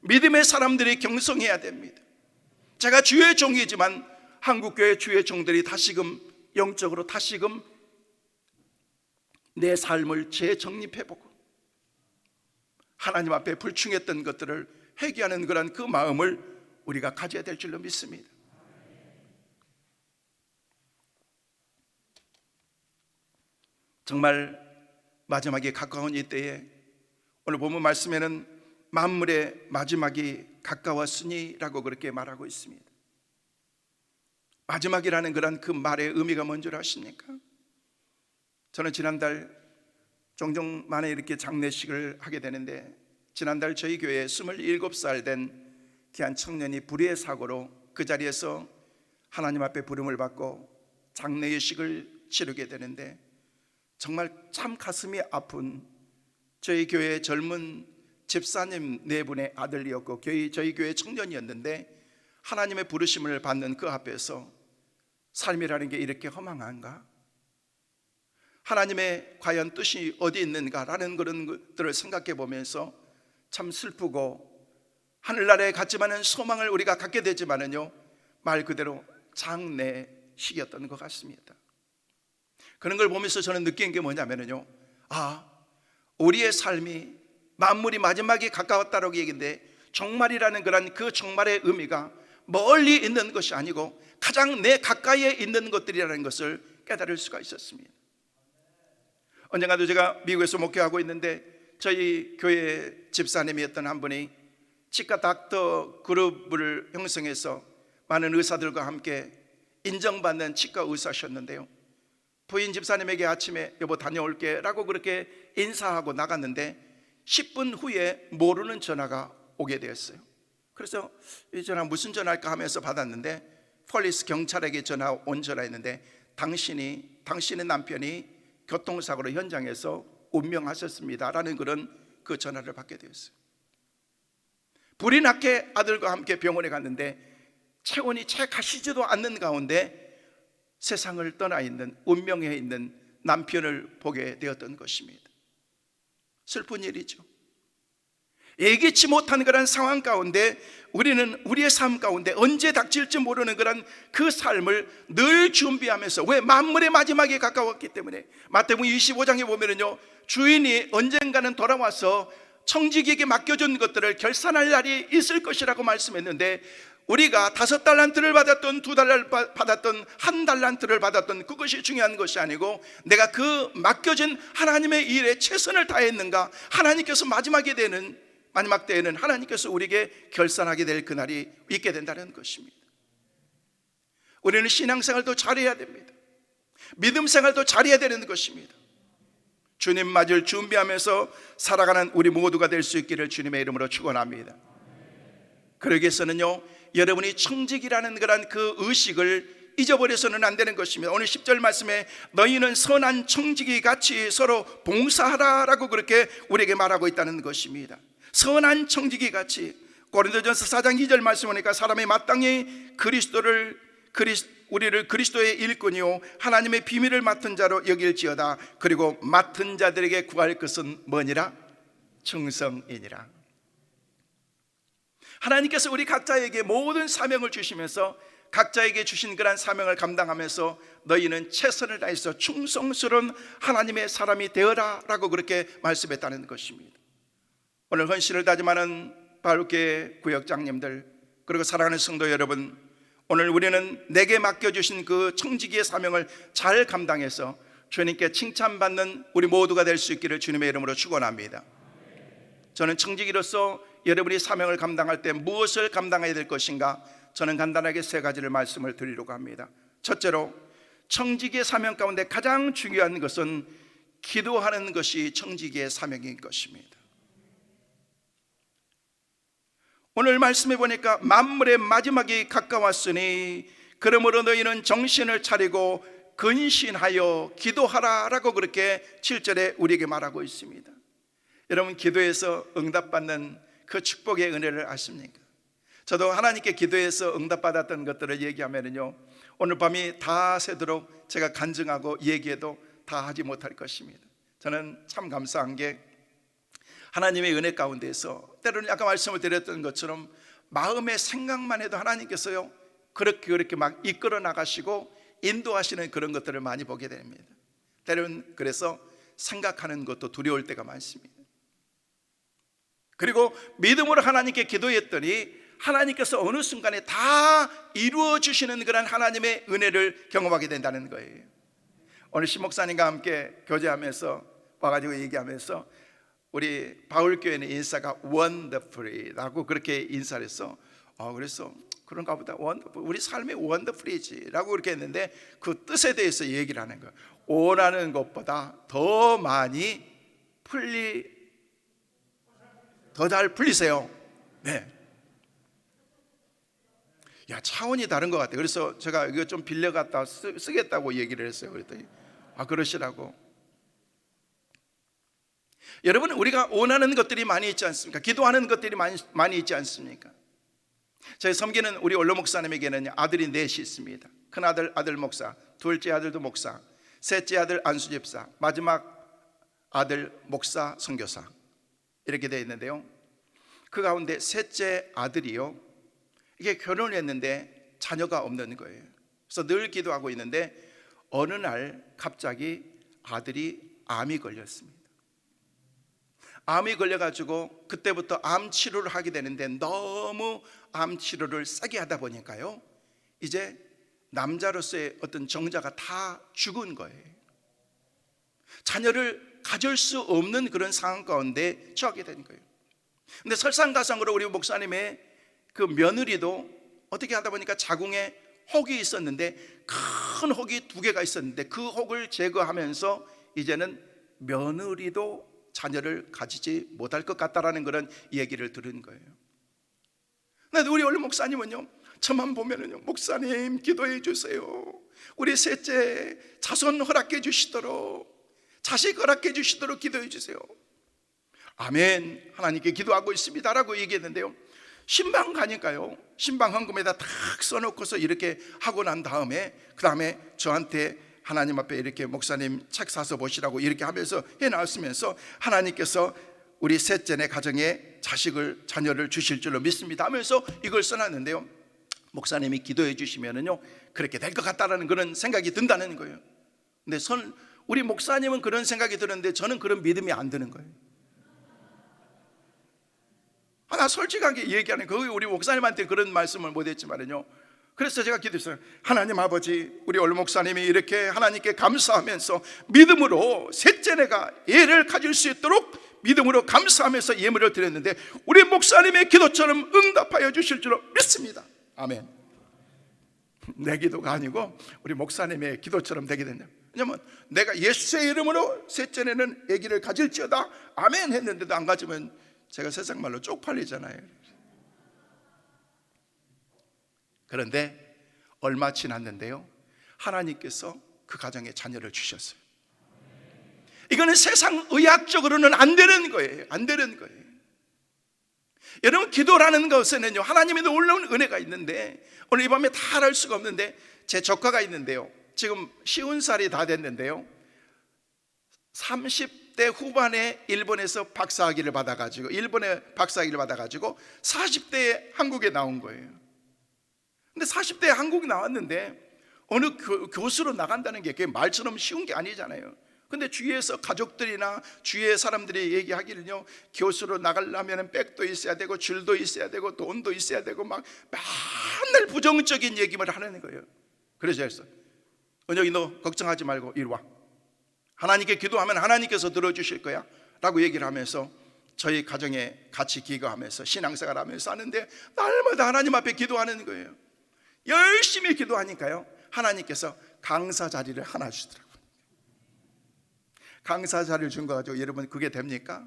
믿음의 사람들이 경성해야 됩니다. 제가 주의 종이지만 한국교회 주의 종들이 다시금 영적으로 다시금 내 삶을 재정립해보고 하나님 앞에 불충했던 것들을 회개하는 그런 그 마음을 우리가 가져야 될 줄로 믿습니다. 정말 마지막에 가까운 이때에 오늘 본문 말씀에는 만물의 마지막이 가까웠으니라고 그렇게 말하고 있습니다. 마지막이라는 그런 그 말의 의미가 뭔지 아십니까? 저는 지난달 종종 만에 이렇게 장례식을 하게 되는데, 지난달 저희 교회에 27살 된 귀한 청년이 불의의 사고로 그 자리에서 하나님 앞에 부름을 받고 장례식을 치르게 되는데, 정말 참 가슴이 아픈, 저희 교회 젊은 집사님 4분의 아들이었고 저희 교회 청년이었는데, 하나님의 부르심을 받는 그 앞에서 삶이라는 게 이렇게 허망한가? 하나님의 과연 뜻이 어디 있는가라는 그런 것들을 생각해 보면서 참 슬프고, 하늘나라에 갔지만은 소망을 우리가 갖게 되지만은요, 말 그대로 장례식이었던 것 같습니다. 그런 걸 보면서 저는 느낀 게 뭐냐면요, 우리의 삶이 만물이 마지막에 가까웠다라고 얘기인데, 종말이라는 그런 그 종말의 의미가 멀리 있는 것이 아니고 가장 내 가까이에 있는 것들이라는 것을 깨달을 수가 있었습니다. 언젠가도 제가 미국에서 목회하고 있는데, 저희 교회 집사님이었던 한 분이 치과 닥터 그룹을 형성해서 많은 의사들과 함께 인정받는 치과 의사셨는데요, 부인 집사님에게 아침에 여보 다녀올게 라고 그렇게 인사하고 나갔는데 10분 후에 모르는 전화가 오게 되었어요. 그래서 이 전화 무슨 전화일까 하면서 받았는데, 폴리스 경찰에게 온 전화였는데, 당신의 남편이 교통사고로 현장에서 운명하셨습니다 라는 그런 그 전화를 받게 되었어요. 불이 나게 아들과 함께 병원에 갔는데 체온이 채 가시지도 않는 가운데 세상을 떠나 있는, 운명에 있는 남편을 보게 되었던 것입니다. 슬픈 일이죠. 예기치 못한 그런 상황 가운데 우리는 우리의 삶 가운데 언제 닥칠지 모르는 그런 그 삶을 늘 준비하면서, 왜? 만물의 마지막에 가까웠기 때문에. 마태복음 25장에 보면은요, 주인이 언젠가는 돌아와서 청지기에게 맡겨준 것들을 결산할 날이 있을 것이라고 말씀했는데, 우리가 5달란트를 받았던 2달란트를 받았던 1달란트를 받았던 그것이 중요한 것이 아니고, 내가 그 맡겨진 하나님의 일에 최선을 다했는가, 하나님께서 마지막 때에는 하나님께서 우리에게 결산하게 될 그날이 있게 된다는 것입니다. 우리는 신앙생활도 잘해야 됩니다. 믿음 생활도 잘해야 되는 것입니다. 주님 맞을 준비하면서 살아가는 우리 모두가 될 수 있기를 주님의 이름으로 축원합니다. 그러기 위해서는요, 여러분이 청직이라는 그런 그 의식을 잊어버려서는 안 되는 것입니다. 오늘 10절 말씀에 너희는 선한 청지기 같이 서로 봉사하라라고 그렇게 우리에게 말하고 있다는 것입니다. 선한 청지기 같이. 고린도전서 4장 2절 말씀 보니까 사람이 마땅히 우리를 그리스도의 일꾼이요 하나님의 비밀을 맡은 자로 여길지어다. 그리고 맡은 자들에게 구할 것은 뭐니라? 충성이니라. 하나님께서 우리 각자에게 모든 사명을 주시면서 각자에게 주신 그런 사명을 감당하면서 너희는 최선을 다해서 충성스러운 하나님의 사람이 되어라 라고 그렇게 말씀했다는 것입니다. 오늘 헌신을 다짐하는 바울교회 구역장님들, 그리고 사랑하는 성도 여러분, 오늘 우리는 내게 맡겨주신 그 청지기의 사명을 잘 감당해서 주님께 칭찬받는 우리 모두가 될 수 있기를 주님의 이름으로 축원합니다. 저는 청지기로서 여러분이 사명을 감당할 때 무엇을 감당해야 될 것인가, 저는 간단하게 3가지를 말씀을 드리려고 합니다. 첫째로, 청지기의 사명 가운데 가장 중요한 것은 기도하는 것이 청지기의 사명인 것입니다. 오늘 말씀해 보니까 만물의 마지막이 가까웠으니 그러므로 너희는 정신을 차리고 근신하여 기도하라 라고 그렇게 7절에 우리에게 말하고 있습니다. 여러분, 기도해서 응답받는 그 축복의 은혜를 아십니까? 저도 하나님께 기도해서 응답받았던 것들을 얘기하면요, 오늘 밤이 다 새도록 제가 간증하고 얘기해도 다 하지 못할 것입니다. 저는 참 감사한 게 하나님의 은혜 가운데서 때로는 아까 말씀을 드렸던 것처럼 마음의 생각만 해도 하나님께서요 그렇게 막 이끌어 나가시고 인도하시는 그런 것들을 많이 보게 됩니다. 때로는 그래서 생각하는 것도 두려울 때가 많습니다. 그리고 믿음으로 하나님께 기도했더니 하나님께서 어느 순간에 다 이루어 주시는 그런 하나님의 은혜를 경험하게 된다는 거예요. 오늘 신 목사님과 함께 교제하면서 와가지고 얘기하면서 우리 바울교회는 인사가 wonderful이라고 그렇게 인사를 했어. 그래서 그런가 보다, 우리 삶이 wonderful이지 라고 그렇게 했는데, 그 뜻에 대해서 얘기를 하는 거예요. 원하는 것보다 더 많이 더 잘 풀리세요. 네. 야, 차원이 다른 것 같아요. 그래서 제가 이거 좀 빌려갔다 쓰겠다고 얘기를 했어요. 그랬더니 그러시라고. 여러분, 우리가 원하는 것들이 많이 있지 않습니까? 기도하는 것들이 많이 있지 않습니까? 저희 섬기는 우리 원로 목사님에게는 아들이 4이 있습니다. 큰아들 아들 목사, 둘째 아들도 목사, 셋째 아들 안수 집사, 마지막 아들 목사 선교사, 이렇게 되어 있는데요, 그 가운데 셋째 아들이요, 이게 결혼을 했는데 자녀가 없는 거예요. 그래서 늘 기도하고 있는데 어느 날 갑자기 아들이 암이 걸렸습니다. 암이 걸려가지고 그때부터 암 치료를 하게 되는데, 너무 암 치료를 세게 하다 보니까요, 이제 남자로서의 어떤 정자가 다 죽은 거예요. 자녀를 가질 수 없는 그런 상황 가운데 처하게 된 거예요. 근데 설상가상으로 우리 목사님의 그 며느리도 어떻게 하다 보니까 자궁에 혹이 있었는데, 큰 혹이 2개가 있었는데 그 혹을 제거하면서 이제는 며느리도 자녀를 가지지 못할 것 같다라는 그런 얘기를 들은 거예요. 근데 우리 원로 목사님은요, 저만 보면은요, 목사님 기도해 주세요, 우리 셋째 자손 허락해 주시도록, 자식 허락해 주시도록 기도해 주세요. 아멘, 하나님께 기도하고 있습니다 라고 얘기했는데요, 신방 가니까요, 신방 헌금에다 탁 써놓고서 이렇게 하고 난 다음에, 그 다음에 저한테 하나님 앞에 이렇게 목사님 책 사서 보시라고 이렇게 하면서 해놨으면서, 하나님께서 우리 셋째네 가정에 자녀를 주실 줄로 믿습니다 하면서 이걸 써놨는데요, 목사님이 기도해 주시면은요 그렇게 될 것 같다라는 그런 생각이 든다는 거예요. 근데 우리 목사님은 그런 생각이 드는데 저는 그런 믿음이 안 드는 거예요. 제가 솔직하게 얘기하는, 그 우리 목사님한테 그런 말씀을 못했지만요, 그래서 제가 기도했어요. 하나님 아버지, 우리 올 목사님이 이렇게 하나님께 감사하면서 믿음으로 셋째 내가 애를 가질 수 있도록 믿음으로 감사하면서 예물을 드렸는데 우리 목사님의 기도처럼 응답하여 주실 줄 믿습니다. 아멘. 내 기도가 아니고 우리 목사님의 기도처럼 되게 됐냐. 왜냐면 내가 예수의 이름으로 셋째는 아기를 가질지어다 아멘 했는데도 안 가지면 제가 세상 말로 쪽팔리잖아요. 그런데 얼마 지났는데요, 하나님께서 그 가정에 자녀를 주셨어요. 이거는 세상 의학적으로는 안 되는 거예요. 안 되는 거예요. 여러분, 기도라는 것에는요, 하나님의 놀라운 은혜가 있는데 오늘 이 밤에 다 알 수가 없는데, 제 조카가 있는데요, 지금 50살이 다 됐는데요, 30대 후반에 일본에서 박사학위를 받아가지고 40대에 한국에 나온 거예요. 근데 40대에 한국 나왔는데 어느 교수로 나간다는 게 그게 말처럼 쉬운 게 아니잖아요. 근데 주위에서 가족들이나 주위의 사람들이 얘기하기는요, 교수로 나가려면 백도 있어야 되고 줄도 있어야 되고 돈도 있어야 되고 막 맨날 부정적인 얘기만 하는 거예요. 그래서 했어. 은혁이, 너 걱정하지 말고 이리 와. 하나님께 기도하면 하나님께서 들어주실 거야 라고 얘기를 하면서 저희 가정에 같이 기도하면서 신앙생활 하면서 하는데 날마다 하나님 앞에 기도하는 거예요. 열심히 기도하니까요, 하나님께서 강사 자리를 하나 주시더라고요. 강사 자리를 준 거 가지고 여러분 그게 됩니까?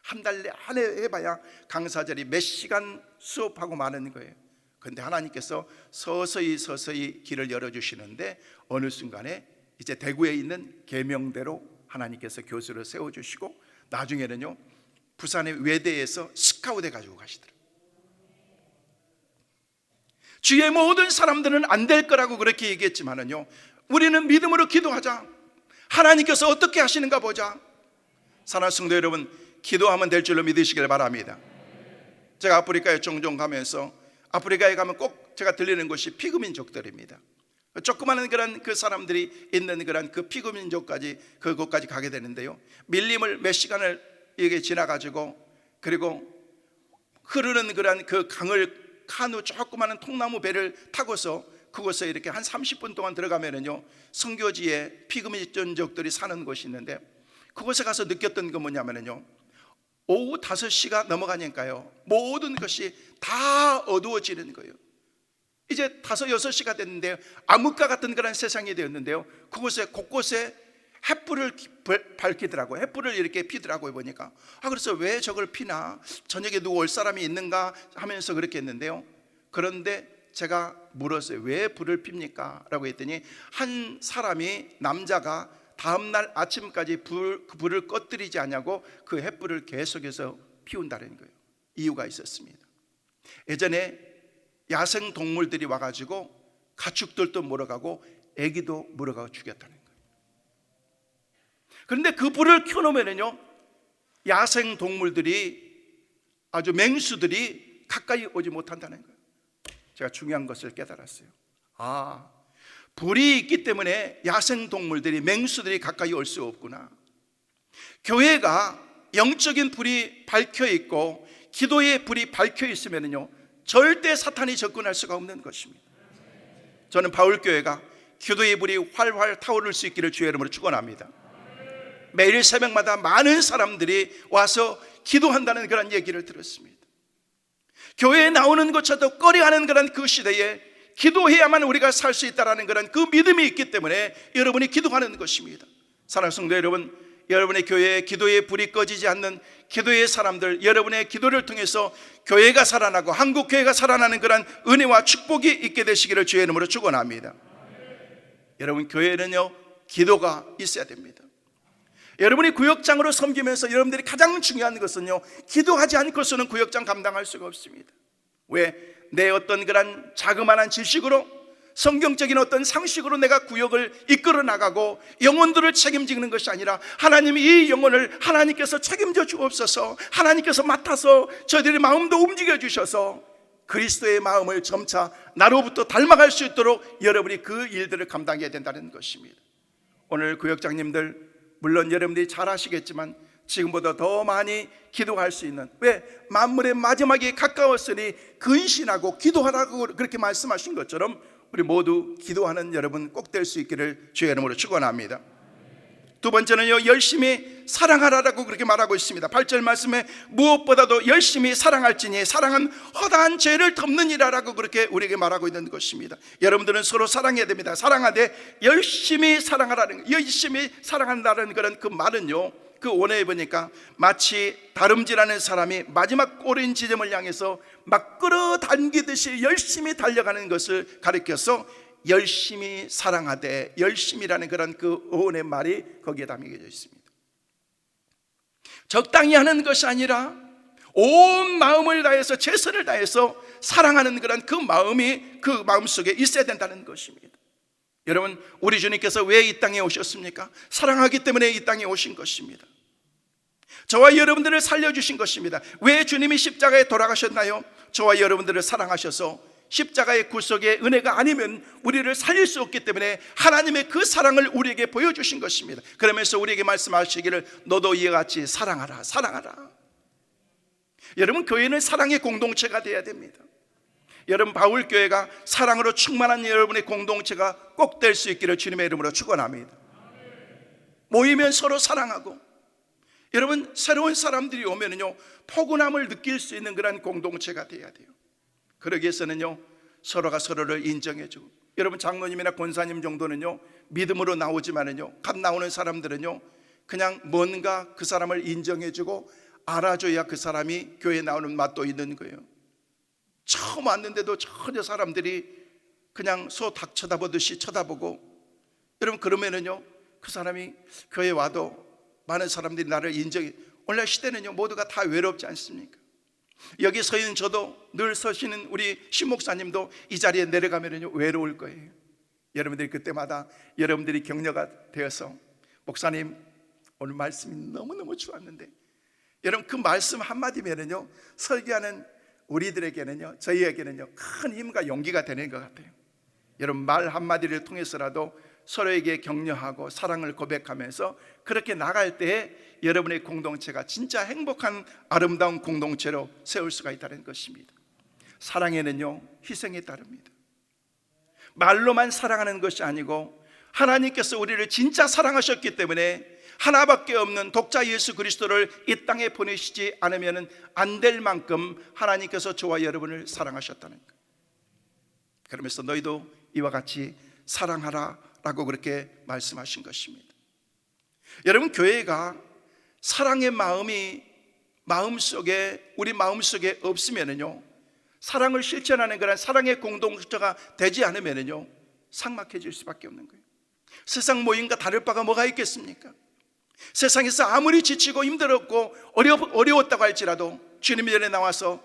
한 달 안에 해봐야 강사 자리 몇 시간 수업하고 마는 거예요. 그런데 하나님께서 서서히 길을 열어주시는데 어느 순간에 이제 대구에 있는 계명대로 하나님께서 교수를 세워주시고 나중에는요, 부산의 외대에서 스카웃에 가지고 가시더라고요. 주위의 모든 사람들은 안 될 거라고 그렇게 얘기했지만은요, 우리는 믿음으로 기도하자. 하나님께서 어떻게 하시는가 보자. 사랑하는 성도 여러분, 기도하면 될 줄로 믿으시길 바랍니다. 제가 아프리카에 종종 가면서, 아프리카에 가면 꼭 제가 들리는 곳이 피그민족들입니다. 조그마한 그런 그 사람들이 있는 그런 그 피그민족까지 그곳까지 가게 되는데요, 밀림을 몇 시간을 이게 지나가지고, 그리고 흐르는 그런 그 강을 카누 조그마한 통나무 배를 타고서 그곳에 이렇게 한 30분 동안 들어가면은요, 선교지에 피그민족들이 사는 곳이 있는데, 그곳에 가서 느꼈던 건 뭐냐면은요, 오후 5시가 넘어가니까요, 모든 것이 다 어두워지는 거예요. 이제 5, 6시가 됐는데 암흑과 같은 그런 세상이 되었는데요, 그곳에 곳곳에 햇불을 밝히더라고요. 햇불을 이렇게 피더라고요. 보니까 그래서 왜 저걸 피나, 저녁에 누구 올 사람이 있는가 하면서 그렇게 했는데요, 그런데 제가 물었어요. 왜 불을 핍니까? 라고 했더니 한 사람이, 남자가 다음날 아침까지 불을 꺼뜨리지 않냐고 그 햇불을 계속해서 피운다는 거예요. 이유가 있었습니다. 예전에 야생 동물들이 와가지고 가축들도 물어가고 애기도 물어가고 죽였다는 거예요. 그런데 그 불을 켜놓으면요, 야생 동물들이, 아주 맹수들이 가까이 오지 못한다는 거예요. 제가 중요한 것을 깨달았어요. 불이 있기 때문에 야생 동물들이, 맹수들이 가까이 올 수 없구나. 교회가 영적인 불이 밝혀 있고 기도의 불이 밝혀 있으면요, 절대 사탄이 접근할 수가 없는 것입니다. 저는 바울교회가 기도의 불이 활활 타오를 수 있기를 주의 이름으로 축원합니다. 매일 새벽마다 많은 사람들이 와서 기도한다는 그런 얘기를 들었습니다. 교회에 나오는 것조차도 꺼려하는 그런 그 시대에 기도해야만 우리가 살 수 있다는 그런 그 믿음이 있기 때문에 여러분이 기도하는 것입니다. 사랑하는 성도 여러분, 여러분의 교회에 기도의 불이 꺼지지 않는 기도의 사람들, 여러분의 기도를 통해서 교회가 살아나고 한국 교회가 살아나는 그런 은혜와 축복이 있게 되시기를 주의 이름으로 축원합니다. 여러분, 교회는요, 기도가 있어야 됩니다. 여러분이 구역장으로 섬기면서 여러분들이 가장 중요한 것은요, 기도하지 않고서는 구역장 감당할 수가 없습니다. 왜? 내 어떤 그런 자그마한 지식으로, 성경적인 어떤 상식으로 내가 구역을 이끌어 나가고 영혼들을 책임지는 것이 아니라, 하나님이 이 영혼을 하나님께서 책임져 주옵소서, 하나님께서 맡아서 저희들의 마음도 움직여 주셔서 그리스도의 마음을 점차 나로부터 닮아갈 수 있도록 여러분이 그 일들을 감당해야 된다는 것입니다. 오늘 구역장님들, 물론 여러분들이 잘 아시겠지만 지금보다 더 많이 기도할 수 있는, 왜? 만물의 마지막에 가까웠으니 근신하고 기도하라고 그렇게 말씀하신 것처럼 우리 모두 기도하는 여러분 꼭 될 수 있기를 주의 이름으로 축원합니다. 두 번째는요, 열심히 사랑하라라고 그렇게 말하고 있습니다. 8절 말씀에 무엇보다도 열심히 사랑할지니 사랑은 허다한 죄를 덮느니라라고 그렇게 우리에게 말하고 있는 것입니다. 여러분들은 서로 사랑해야 됩니다. 사랑하되 열심히 사랑하라는, 열심히 사랑한다는 그런 그 말은요, 그 원어에 보니까 마치 다름질하는 사람이 마지막 꼬린 지점을 향해서 막 끌어당기듯이 열심히 달려가는 것을 가리켜서 열심히 사랑하되, 열심이라는 그런 그 어원의 말이 거기에 담겨져 있습니다. 적당히 하는 것이 아니라 온 마음을 다해서, 최선을 다해서 사랑하는 그런 그 마음이 그 마음속에 있어야 된다는 것입니다. 여러분, 우리 주님께서 왜 이 땅에 오셨습니까? 사랑하기 때문에 이 땅에 오신 것입니다. 저와 여러분들을 살려주신 것입니다. 왜 주님이 십자가에 돌아가셨나요? 저와 여러분들을 사랑하셔서 십자가의 구속의 은혜가 아니면 우리를 살릴 수 없기 때문에 하나님의 그 사랑을 우리에게 보여주신 것입니다. 그러면서 우리에게 말씀하시기를 너도 이와 같이 사랑하라, 사랑하라. 여러분, 교회는 사랑의 공동체가 되어야 됩니다. 여러분, 바울교회가 사랑으로 충만한 여러분의 공동체가 꼭 될 수 있기를 주님의 이름으로 축원합니다. 모이면 서로 사랑하고, 여러분, 새로운 사람들이 오면은요, 포근함을 느낄 수 있는 그런 공동체가 되어야 돼요. 그러기 위해서는요, 서로가 서로를 인정해주고, 여러분, 장로님이나 권사님 정도는요, 믿음으로 나오지만은요, 갓 나오는 사람들은요, 그냥 뭔가 그 사람을 인정해주고 알아줘야 그 사람이 교회에 나오는 맛도 있는 거예요. 처음 왔는데도 전혀 사람들이 그냥 소 닭 쳐다보듯이 쳐다보고, 여러분, 그러면은요, 그 사람이 교회에 와도 많은 사람들이 나를 인정해. 오늘날 시대는요, 모두가 다 외롭지 않습니까? 여기 서 있는 저도, 늘 서시는 우리 신목사님도 이 자리에 내려가면은요, 외로울 거예요. 여러분들이 그때마다 여러분들이 격려가 되어서, 목사님 오늘 말씀이 너무너무 좋았는데, 여러분, 그 말씀 한마디면은요, 설교하는 우리들에게는요, 저희에게는요, 큰 힘과 용기가 되는 것 같아요. 여러분, 말 한마디를 통해서라도 서로에게 격려하고 사랑을 고백하면서 그렇게 나갈 때에 여러분의 공동체가 진짜 행복한 아름다운 공동체로 세울 수가 있다는 것입니다. 사랑에는요, 희생이 따릅니다. 말로만 사랑하는 것이 아니고 하나님께서 우리를 진짜 사랑하셨기 때문에 하나밖에 없는 독자 예수 그리스도를 이 땅에 보내시지 않으면 안 될 만큼 하나님께서 저와 여러분을 사랑하셨다는 것. 그러면서 너희도 이와 같이 사랑하라 라고 그렇게 말씀하신 것입니다. 여러분, 교회가 사랑의 마음이 우리 마음속에 없으면은요, 사랑을 실천하는 그런 사랑의 공동체가 되지 않으면은요, 삭막해질 수밖에 없는 거예요. 세상 모임과 다를 바가 뭐가 있겠습니까? 세상에서 아무리 지치고 힘들었고 어려웠다고 할지라도 주님의 전에 나와서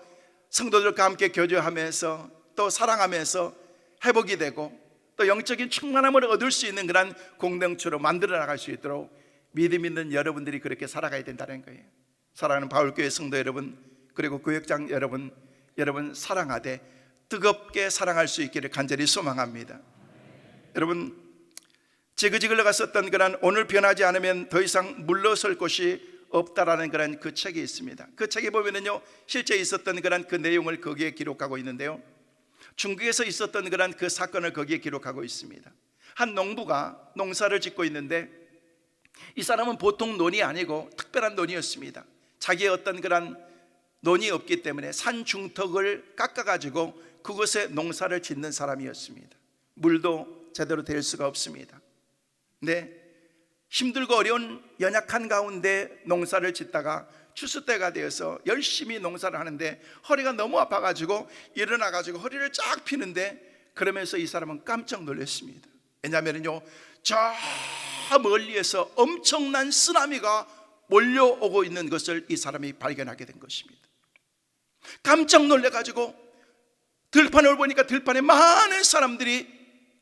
성도들과 함께 교제하면서 또 사랑하면서 회복이 되고 또 영적인 충만함을 얻을 수 있는 그런 공동체로 만들어 나갈 수 있도록 믿음 있는 여러분들이 그렇게 살아가야 된다는 거예요. 사랑하는 바울교회 성도 여러분, 그리고 교역장 여러분 사랑하되 뜨겁게 사랑할 수 있기를 간절히 소망합니다. 여러분, 지그지글 흘러갔었던 그런 오늘 변하지 않으면 더 이상 물러설 곳이 없다라는 그런 그 책이 있습니다. 그 책에 보면은요, 실제 있었던 그런 그 내용을 거기에 기록하고 있는데요, 중국에서 있었던 그런 그 사건을 거기에 기록하고 있습니다. 한 농부가 농사를 짓고 있는데 이 사람은 보통 논이 아니고 특별한 논이었습니다. 자기의 어떤 그런 논이 없기 때문에 산 중턱을 깎아가지고 그곳에 농사를 짓는 사람이었습니다. 물도 제대로 될 수가 없습니다. 근데 힘들고 어려운 연약한 가운데 농사를 짓다가 추수 때가 되어서 열심히 농사를 하는데 허리가 너무 아파가지고 일어나가지고 허리를 쫙 피는데, 그러면서 이 사람은 깜짝 놀랐습니다. 왜냐하면요, 저 멀리에서 엄청난 쓰나미가 몰려오고 있는 것을 이 사람이 발견하게 된 것입니다. 깜짝 놀래가지고 들판을 보니까 들판에 많은 사람들이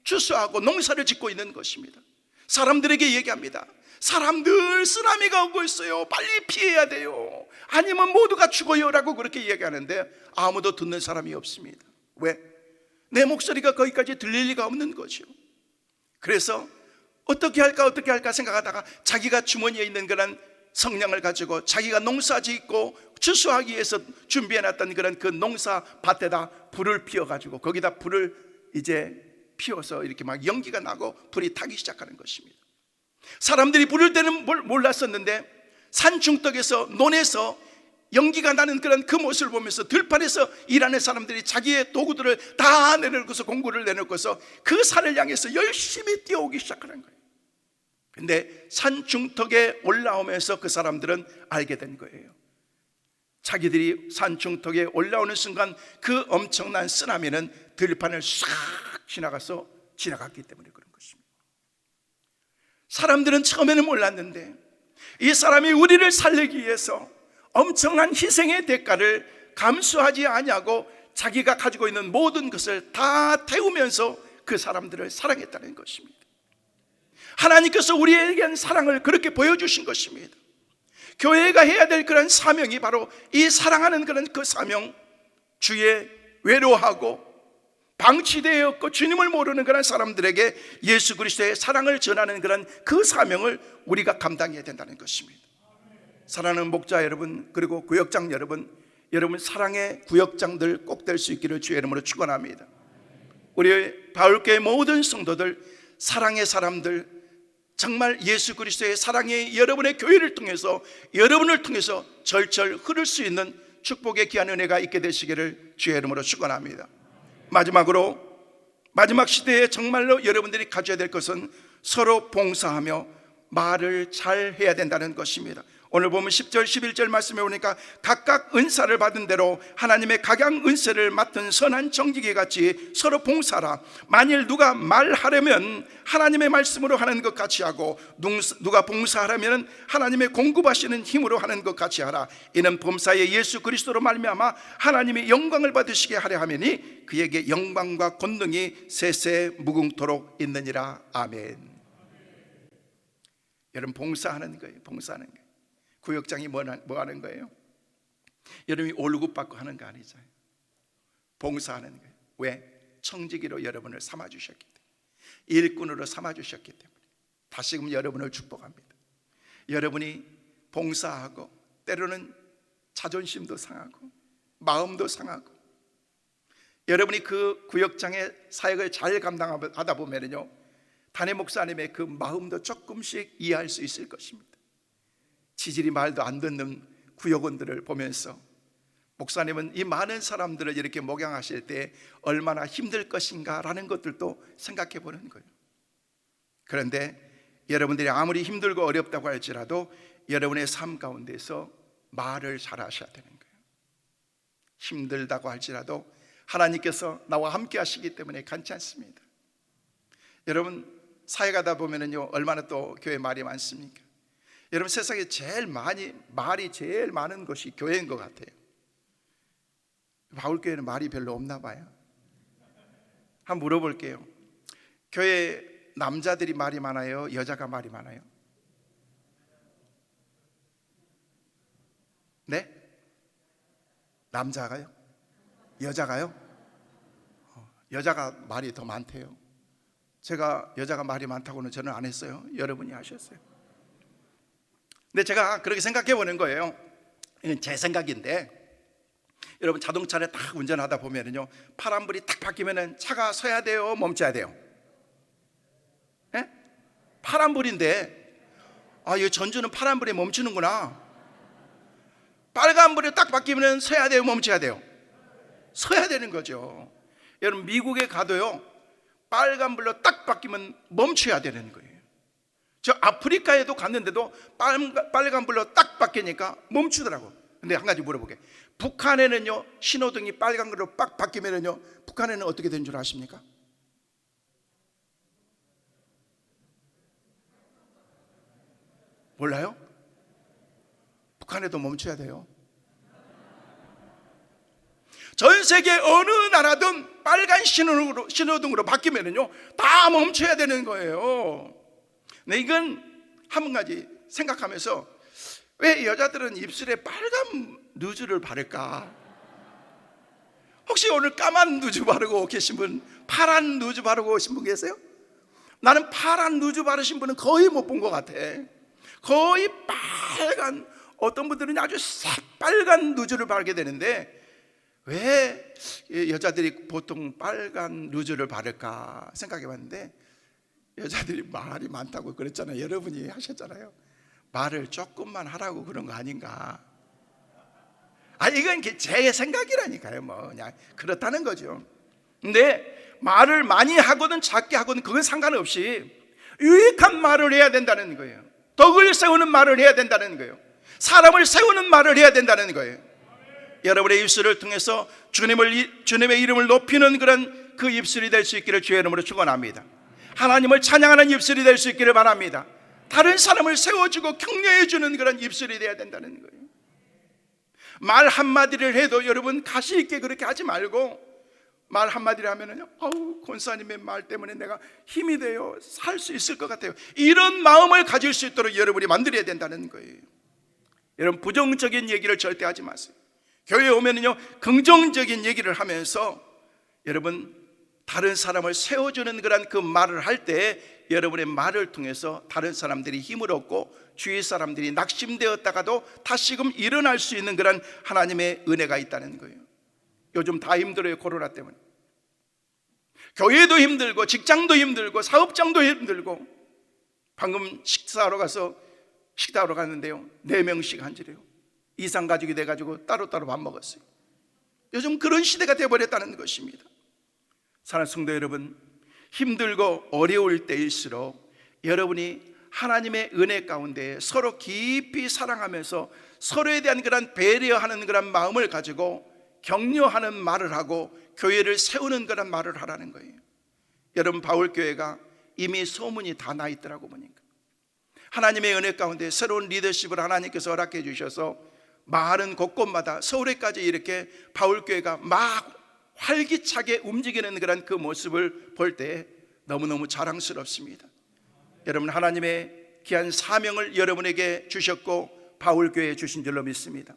추수하고 농사를 짓고 있는 것입니다. 사람들에게 얘기합니다. 사람들, 쓰나미가 오고 있어요. 빨리 피해야 돼요. 아니면 모두가 죽어요 라고 그렇게 얘기하는데 아무도 듣는 사람이 없습니다. 왜? 내 목소리가 거기까지 들릴 리가 없는 거죠. 그래서 어떻게 할까 생각하다가 자기가 주머니에 있는 그런 성령을 가지고 자기가 농사짓고 추수하기 위해서 준비해놨던 그런 그 농사 밭에다 불을 피워가지고 거기다 불을 이제 피워서 이렇게 막 연기가 나고 불이 타기 시작하는 것입니다. 사람들이 부를 때는 몰랐었는데 산중턱에서 논에서 연기가 나는 그런 그 모습을 보면서 들판에서 일하는 사람들이 자기의 도구들을 다 내려놓고서 공구를 내놓고서 그 산을 향해서 열심히 뛰어오기 시작하는 거예요. 근데 산중턱에 올라오면서 그 사람들은 알게 된 거예요. 자기들이 산중턱에 올라오는 순간 그 엄청난 쓰나미는 들판을 싹 지나갔기 때문에 그런 것입니다. 사람들은 처음에는 몰랐는데 이 사람이 우리를 살리기 위해서 엄청난 희생의 대가를 감수하지 아니하고 자기가 가지고 있는 모든 것을 다 태우면서 그 사람들을 사랑했다는 것입니다. 하나님께서 우리에게 사랑을 그렇게 보여주신 것입니다. 교회가 해야 될 그런 사명이 바로 이 사랑하는 그런 그 사명, 주의 외로워하고 방치되었고 주님을 모르는 그런 사람들에게 예수 그리스도의 사랑을 전하는 그런 그 사명을 우리가 감당해야 된다는 것입니다. 사랑하는 목자 여러분, 그리고 구역장 여러분, 여러분 사랑의 구역장들 꼭 될 수 있기를 주의 이름으로 축원합니다. 우리 바울교회 모든 성도들, 사랑의 사람들, 정말 예수 그리스도의 사랑이 여러분의 교회를 통해서, 여러분을 통해서 절절 흐를 수 있는 축복의 귀한 은혜가 있게 되시기를 주의 이름으로 축원합니다. 마지막으로, 마지막 시대에 정말로 여러분들이 가져야 될 것은 서로 봉사하며 말을 잘 해야 된다는 것입니다. 오늘 보면 10절 11절 말씀에 보니까 각각 은사를 받은 대로 하나님의 각양 은혜를 맡은 선한 정직이 같이 서로 봉사하라. 만일 누가 말하려면 하나님의 말씀으로 하는 것 같이 하고 누가 봉사하려면 하나님의 공급하시는 힘으로 하는 것 같이 하라. 이는 범사에 예수 그리스도로 말미암아 하나님이 영광을 받으시게 하려 하매니 그에게 영광과 권능이 세세 무궁토록 있느니라. 아멘. 여러분 봉사하는 거예요. 봉사하는 거예요. 구역장이 뭐 하는 거예요? 여러분이 월급 받고 하는 거 아니죠. 봉사하는 거예요. 왜? 청지기로 여러분을 삼아주셨기 때문에, 일꾼으로 삼아주셨기 때문에 다시금 여러분을 축복합니다. 여러분이 봉사하고 때로는 자존심도 상하고 마음도 상하고, 여러분이 그 구역장의 사역을 잘 감당하다 보면요, 담임 목사님의 그 마음도 조금씩 이해할 수 있을 것입니다. 지질이 말도 안 듣는 구역원들을 보면서 목사님은 이 많은 사람들을 이렇게 목양하실 때 얼마나 힘들 것인가 라는 것들도 생각해 보는 거예요. 그런데 여러분들이 아무리 힘들고 어렵다고 할지라도 여러분의 삶 가운데서 말을 잘 하셔야 되는 거예요. 힘들다고 할지라도 하나님께서 나와 함께 하시기 때문에 괜찮습니다. 여러분 사역하다 보면은요, 얼마나 또 교회 말이 많습니까? 여러분 세상에 말이 제일 많은 것이 교회인 것 같아요. 바울교회는 말이 별로 없나 봐요. 한번 물어볼게요. 교회 남자들이 말이 많아요? 여자가 말이 많아요? 네? 남자가요? 여자가요? 여자가 말이 더 많대요. 제가 여자가 말이 많다고는 저는 안 했어요. 여러분이 하셨어요. 근데 제가 그렇게 생각해 보는 거예요. 이건 제 생각인데, 여러분 자동차를 딱 운전하다 보면은요, 파란불이 딱 바뀌면은 차가 서야 돼요, 멈춰야 돼요? 네? 파란불인데, 이 전주는 파란불에 멈추는구나. 빨간불이 딱 바뀌면은 서야 돼요, 멈춰야 돼요? 서야 되는 거죠. 여러분 미국에 가도요, 빨간불로 딱 바뀌면 멈춰야 되는 거예요. 저 아프리카에도 갔는데도 빨간불로 딱 바뀌니까 멈추더라고. 근데 한 가지 물어보게. 북한에는요, 신호등이 빨간불로 빡 바뀌면은요, 북한에는 어떻게 된 줄 아십니까? 몰라요? 북한에도 멈춰야 돼요. 전 세계 어느 나라든 빨간 신호등으로 바뀌면은요, 다 멈춰야 되는 거예요. 근데 이건 한 가지 생각하면서, 왜 여자들은 입술에 빨간 누즈를 바를까? 혹시 오늘 까만 누즈 바르고 계신 분, 파란 누즈 바르고 오신 분 계세요? 나는 파란 누즈 바르신 분은 거의 못 본 것 같아. 거의 빨간, 어떤 분들은 아주 새빨간 루즈를 바르게 되는데 왜 여자들이 보통 빨간 루즈를 바를까 생각해 봤는데, 여자들이 말이 많다고 그랬잖아요. 여러분이 하셨잖아요. 말을 조금만 하라고 그런 거 아닌가. 이건 제 생각이라니까요. 뭐 그냥 그렇다는 거죠. 근데 말을 많이 하거든 작게 하거든 그건 상관없이 유익한 말을 해야 된다는 거예요. 덕을 세우는 말을 해야 된다는 거예요. 사람을 세우는 말을 해야 된다는 거예요. 여러분의 입술을 통해서 주님의 이름을 높이는 그런 그 입술이 될 수 있기를 주의 이름으로 축원합니다. 하나님을 찬양하는 입술이 될 수 있기를 바랍니다. 다른 사람을 세워주고 격려해주는 그런 입술이 되어야 된다는 거예요. 말 한마디를 해도 여러분 가시 있게 그렇게 하지 말고, 말 한마디를 하면은요, 권사님의 말 때문에 내가 힘이 돼요, 살 수 있을 것 같아요, 이런 마음을 가질 수 있도록 여러분이 만들어야 된다는 거예요. 여러분 부정적인 얘기를 절대 하지 마세요. 교회에 오면은요 긍정적인 얘기를 하면서 여러분 다른 사람을 세워주는 그런 그 말을 할 때 여러분의 말을 통해서 다른 사람들이 힘을 얻고 주위 사람들이 낙심되었다가도 다시금 일어날 수 있는 그런 하나님의 은혜가 있다는 거예요. 요즘 다 힘들어요. 코로나 때문에 교회도 힘들고 직장도 힘들고 사업장도 힘들고, 방금 식사하러 갔는데요 4명씩 앉으래요. 이상 가족이 돼가지고 따로따로 밥 먹었어요. 요즘 그런 시대가 되어버렸다는 것입니다. 사랑하는 성도 여러분, 힘들고 어려울 때일수록 여러분이 하나님의 은혜 가운데 서로 깊이 사랑하면서 서로에 대한 그런 배려하는 그런 마음을 가지고 격려하는 말을 하고 교회를 세우는 그런 말을 하라는 거예요. 여러분 바울교회가 이미 소문이 다 나 있더라고 보니까. 하나님의 은혜 가운데 새로운 리더십을 하나님께서 허락해 주셔서 많은 곳곳마다 서울에까지 이렇게 바울교회가 막 활기차게 움직이는 그런 그 모습을 볼 때 너무너무 자랑스럽습니다. 여러분 하나님의 귀한 사명을 여러분에게 주셨고 바울교회에 주신 줄로 믿습니다.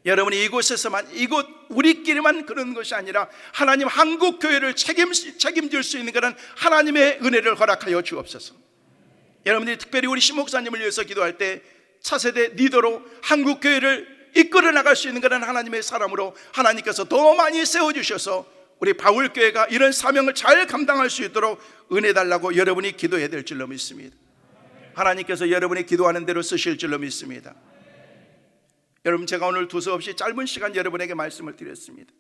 여러분이 이곳에서만, 이곳 우리끼리만 그런 것이 아니라 하나님 한국교회를 책임질 수 있는 그런 하나님의 은혜를 허락하여 주옵소서. 여러분들이 특별히 우리 신목사님을 위해서 기도할 때 차세대 리더로 한국교회를 이끌어 나갈 수 있는 그런 하나님의 사람으로 하나님께서 더 많이 세워주셔서 우리 바울교회가 이런 사명을 잘 감당할 수 있도록 은혜 달라고 여러분이 기도해야 될 줄로 믿습니다. 하나님께서 여러분이 기도하는 대로 쓰실 줄로 믿습니다. 여러분 제가 오늘 두서없이 짧은 시간 여러분에게 말씀을 드렸습니다.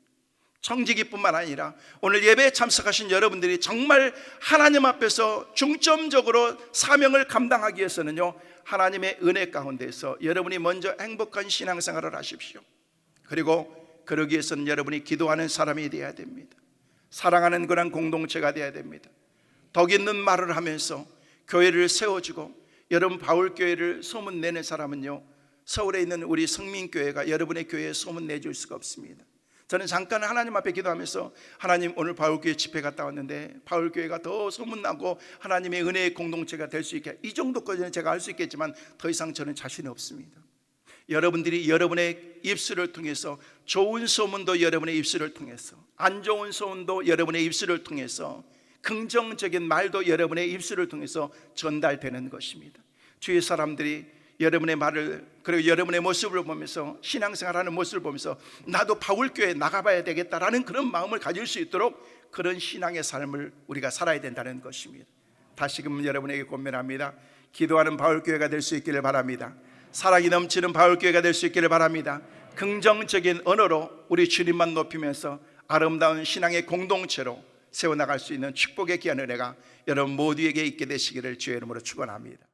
청지기뿐만 아니라 오늘 예배에 참석하신 여러분들이 정말 하나님 앞에서 중점적으로 사명을 감당하기 위해서는요 하나님의 은혜 가운데서 여러분이 먼저 행복한 신앙생활을 하십시오. 그리고 그러기 위해서는 여러분이 기도하는 사람이 되어야 됩니다. 사랑하는 그런 공동체가 되어야 됩니다. 덕 있는 말을 하면서 교회를 세워주고, 여러분 바울교회를 소문내는 사람은요 서울에 있는 우리 성민교회가 여러분의 교회에 소문내줄 수가 없습니다. 저는 잠깐 하나님 앞에 기도하면서 하나님 오늘 바울교회 집회 갔다 왔는데 바울교회가 더 소문나고 하나님의 은혜의 공동체가 될 수 있게, 이 정도까지는 제가 할 수 있겠지만 더 이상 저는 자신이 없습니다. 여러분들이 여러분의 입술을 통해서, 좋은 소문도 여러분의 입술을 통해서, 안 좋은 소문도 여러분의 입술을 통해서, 긍정적인 말도 여러분의 입술을 통해서 전달되는 것입니다. 주위 사람들이 여러분의 말을, 그리고 여러분의 모습을 보면서, 신앙생활하는 모습을 보면서 나도 바울교회에 나가봐야 되겠다라는 그런 마음을 가질 수 있도록 그런 신앙의 삶을 우리가 살아야 된다는 것입니다. 다시금 여러분에게 권면합니다. 기도하는 바울교회가 될 수 있기를 바랍니다. 사랑이 넘치는 바울교회가 될 수 있기를 바랍니다. 긍정적인 언어로 우리 주님만 높이면서 아름다운 신앙의 공동체로 세워나갈 수 있는 축복의 귀한 은혜가 여러분 모두에게 있게 되시기를 주의 이름으로 축원합니다.